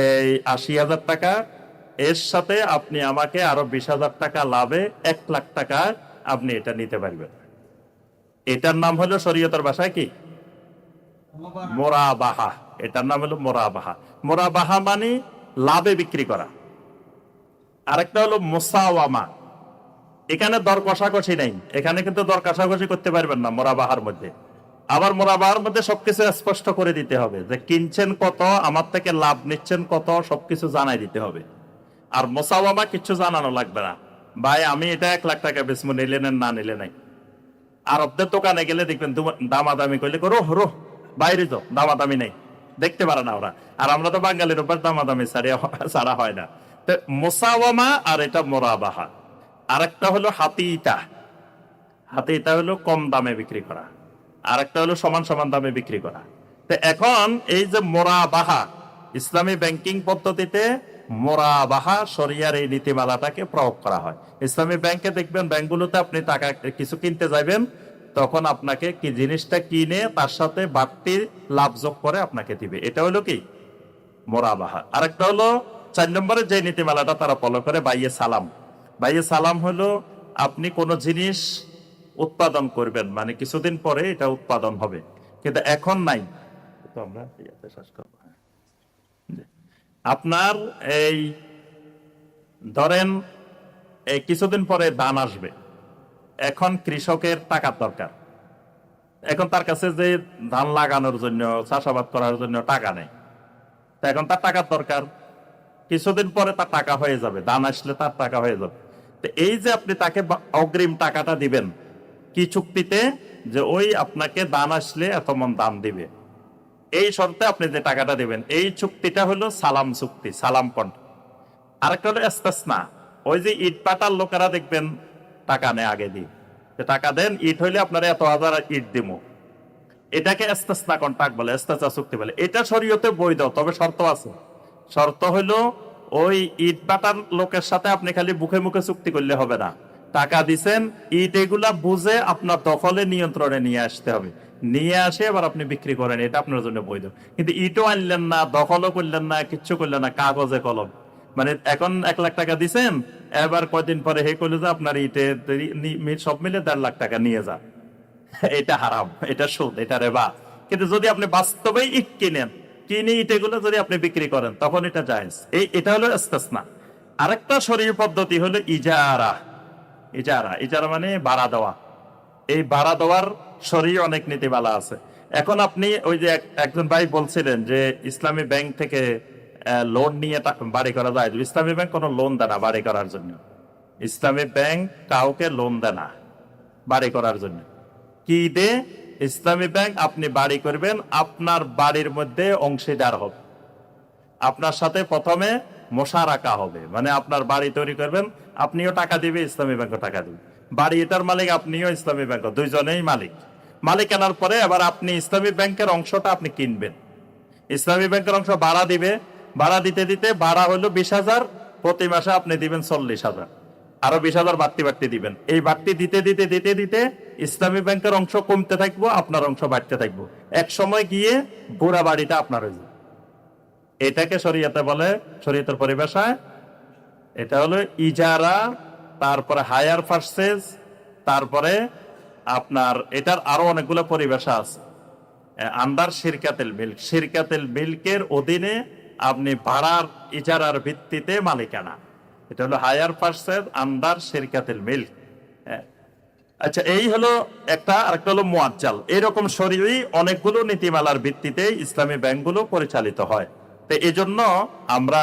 এই 80,000 টাকা, এর সাথে আপনি আমাকে আরো 20,000 টাকা লাভে 1 লাখ টাকা আপনি এটা নিতে পারবেন। এটার নাম হলো শরীয়তের ভাষায় কি? মুরাবাহা। এটার নাম হলো মুরাবাহা। মুরাবাহা মানে লাভে বিক্রি করা। আরেকটা হলো মুসাওয়ামা। এখানে দর কষাকষি নেই, এখানে কিন্তু দর কষাকষি করতে পারবেন না মুরাবাহার মধ্যে। আবার মুরাবাহার মধ্যে সবকিছু স্পষ্ট করে দিতে হবে যে কিনছেন কত, আমার থেকে লাভ নিচ্ছেন কত, সবকিছু জানাই দিতে হবে। আর মুসাওয়ামা কিছু জানানো লাগবে না, ভাই আমি এটা 1 লাখ টাকা বেচবো, নিলে নেন, না নিলে নাই। আরবদের দোকানে গেলে দেখবেন দামাদামি করলে রোহ বাইরে যাও, দামাদামি নেই, দেখতে পারে না ওরা। আর আমরা তো বাঙালির উপর দামাদামি ছাড়া হয় না। তো মুসাওয়ামা আর এটা মুরাবাহা। আরেকটা হলো হাতিটা। হাতিটা হলো কম দামে বিক্রি করা, আরেকটা হলো সমান সমান দামে বিক্রি করা। তো এখন এই যে মুরাবাহা, ইসলামী ব্যাংকিং পদ্ধতিতে মুরাবাহা শরিয়ার এই নীতিমালাটাকে প্রয়োগ করা হয়। ইসলামী ব্যাংকে দেখবেন, ব্যাংকগুলোতে আপনি টাকা কিছু কিনতে যাবেন, তখন আপনাকে কি জিনিসটা কিনে তার সাথে বাড়তি লাভ যোগ করে আপনাকে দিবে। এটা হলো কি? মুরাবাহা। আরেকটা হলো 4 নম্বরে যে নীতিমালাটা তারা ফলো করে, বাইয়ে সালাম। বাইয়ে সালাম হলো আপনি কোনো জিনিস উৎপাদন করবেন, মানে কিছুদিন পরে এটা উৎপাদন হবে কিন্তু এখন নাই, তো আমরা শেষ করব। আপনার এই ধরেন এই কিছুদিন পরে ধান আসবে, এখন কৃষকের টাকার দরকার, এখন তার কাছে যে ধান লাগানোর জন্য, চাষাবাদ করার জন্য টাকা নেই, তা এখন তার টাকার দরকার। কিছুদিন পরে তার টাকা হয়ে যাবে, ধান আসলে তার টাকা হয়ে যাবে। তো এই যে আপনি তাকে অগ্রিম টাকাটা দিবেন, কি চুক্তিতে? যে ওই আপনাকে ধান আসলে এত মন দাম দিবে, এই শর্তে আপনি যে টাকাটা দিবেন, এই চুক্তিটা হলো সালাম চুক্তি, সালাম কন্ট্রাক্ট। আরেকটা হলো ইস্তেসনা। ওই যে ইট পাটার লোকেরা দেখবেন টাকা নেয় আগে দিয়ে, টাকা দেন, ইট হইলে আপনারা এত হাজার ইট দিব, এটাকে ইস্তেসনা কন্ট্রাক্ট বলে, ইস্তেসনা চুক্তি বলে। এটা শরীয়তে বৈধ, তবে শর্ত আছে। শর্ত হলো ওই ইট পাটার লোকের সাথে আপনি খালি মুখে মুখে চুক্তি করলে হবে না, টাকা দিছেন, ইট এগুলা বুঝে আপনার দখলে নিয়ন্ত্রণে নিয়ে আসতে হবে, নিয়ে আসে এবার আপনি বিক্রি করেন, এটা আপনার জন্য বৈধ। কিন্তু ইটও আনলেন না, দখলও করলেন না, কিচ্ছু করলেন না, কাগজে কলম, মানে এখন 1 লাখ টাকা দিছেন, এবার কয়দিন পরে হে করলে যে আপনার ইটে সব মিলে 1.5 লাখ টাকা নিয়ে যা, এটা হারাম, এটা সুদ, এটা রেবা। কিন্তু যদি আপনি বাস্তবে ইট কিনেন, কিনে ইট এগুলো যদি আপনি বিক্রি করেন তখন এটা জায়েজ। এটা হলো ইস্তেসনা। আরেকটা শরীর পদ্ধতি হলো ইজারা। ইজারা মানে ভাড়া দেওয়া। এই ভাড়া দেওয়ার শরীর অনেক নীতিমালা আছে। এখন আপনি ওই যে একজন ভাই বলছিলেন যে ইসলামী ব্যাংক থেকে লোন নিয়ে বাড়ি করা যায়। ইসলামী ব্যাংক কোনো লোন দেয় না বাড়ি করার জন্য। ইসলামী ব্যাংক কাউকে লোন দেয় না বাড়ি করার জন্য। কি দে? ইসলামী ব্যাংক আপনি বাড়ি করবেন, আপনার বাড়ির মধ্যে অংশীদার হবে। আপনার সাথে প্রথমে মোশারাকা হবে, মানে আপনার বাড়ি তৈরি করবেন, আপনিও টাকা দিবে, ইসলামী ব্যাংকও টাকা দিবে। বাড়ি এটার মালিক আপনিও, ইসলামী ব্যাংক, দুইজনেই মালিক কেনার পরে এবার আপনি ইসলামী ব্যাংকের অংশটা আপনি কিনবেন। ইসলামী ব্যাংকের অংশ ভাড়া দিবে, ভাড়া দিতে দিতে ভাড়া হলো 20,000, প্রতি মাসে আপনি দিবেন 40,000, আরো 20,000 বাড়তি দিবেন। এই বাড়তি দিতে দিতে দিতে দিতে ইসলামী ব্যাংকের অংশ কমতে থাকবো, আপনার অংশ বাড়তে থাকবো। এক সময় গিয়ে পুরা বাড়িটা আপনার হয়ে যাবে। এটাকে শরীয়তে বলে, শরীয়তের পরিভাষায় এটা হলো ইজারা, তারপরে হায়ার পারচেজ, তারপরে আপনার এটার আরো অনেকগুলো পরিভাষা আছে। আন্ডার শিরকাতুল মিল্কের অধীনে আপনি ভাড়ার ইজারার ভিত্তিতে মালিকানা, এটা হলো হায়ার পারচেজ আন্ডার শিরকাতুল মিল্ক। আচ্ছা, এই হলো একটা। আরেকটা হলো মুআজ্জাল। এরকম শরীয়ী অনেকগুলো নীতিমালার ভিত্তিতে ইসলামী ব্যাংকগুলো পরিচালিত হয়। তো এই জন্য আমরা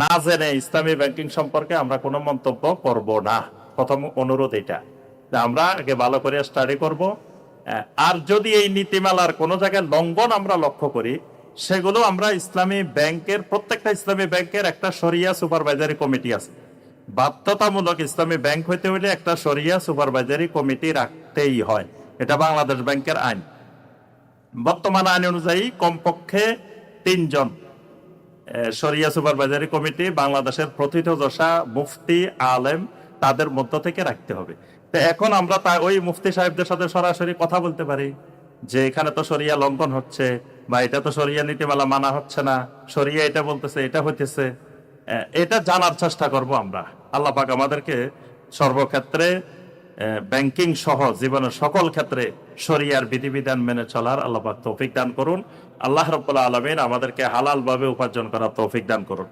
না জেনে ইসলামী ব্যাংকিং সম্পর্কে আমরা কোনো মন্তব্য করব না। প্রথম অনুরোধ এটা, যে আমরা আগে ভালো করে স্টাডি করব। আর যদি এই নীতিমালার কোনো জায়গায় লঙ্ঘন আমরা লক্ষ্য করি, সেগুলো আমরা ইসলামী ব্যাংকের, প্রত্যেকটা ইসলামী ব্যাংকের একটা শরিয়া সুপারভাইজারি কমিটি আছে। বাধ্যতামূলক ইসলামী ব্যাংক হইতে হইলে একটা শরিয়া সুপারভাইজারি কমিটি রাখতেই হয়। এটা বাংলাদেশ ব্যাংকের আইন। বর্তমান আইন অনুযায়ী কমপক্ষে 3 জন শরিয়া সুপারভাইজারি কমিটি বাংলাদেশের প্রথিতযশা মুফতি আলেম তাদের মধ্য থেকে রাখতে হবে। তো এখন আমরা ওই মুফতি সাহেবদের সাথে সরাসরি কথা বলতে পারি যে এখানে তো শরিয়া লঙ্ঘন হচ্ছে, বা এটা তো শরিয়া নীতিমালা মানা হচ্ছে না, শরিয়া এটা বলতেছে, এটা হইতেছে। এটা জানার চেষ্টা করব আমরা। আল্লাহ পাক আমাদেরকে সর্বক্ষেত্রে, ব্যাংকিং সহ জীবনের সকল ক্ষেত্রে শরিয়ার বিধিবিধান মেনে চলার আল্লাহ পাক তৌফিক দান করুন। আল্লাহ রাব্বুল আলামিন আমাদেরকে হালাল ভাবে উপার্জন করার তৌফিক দান করুন।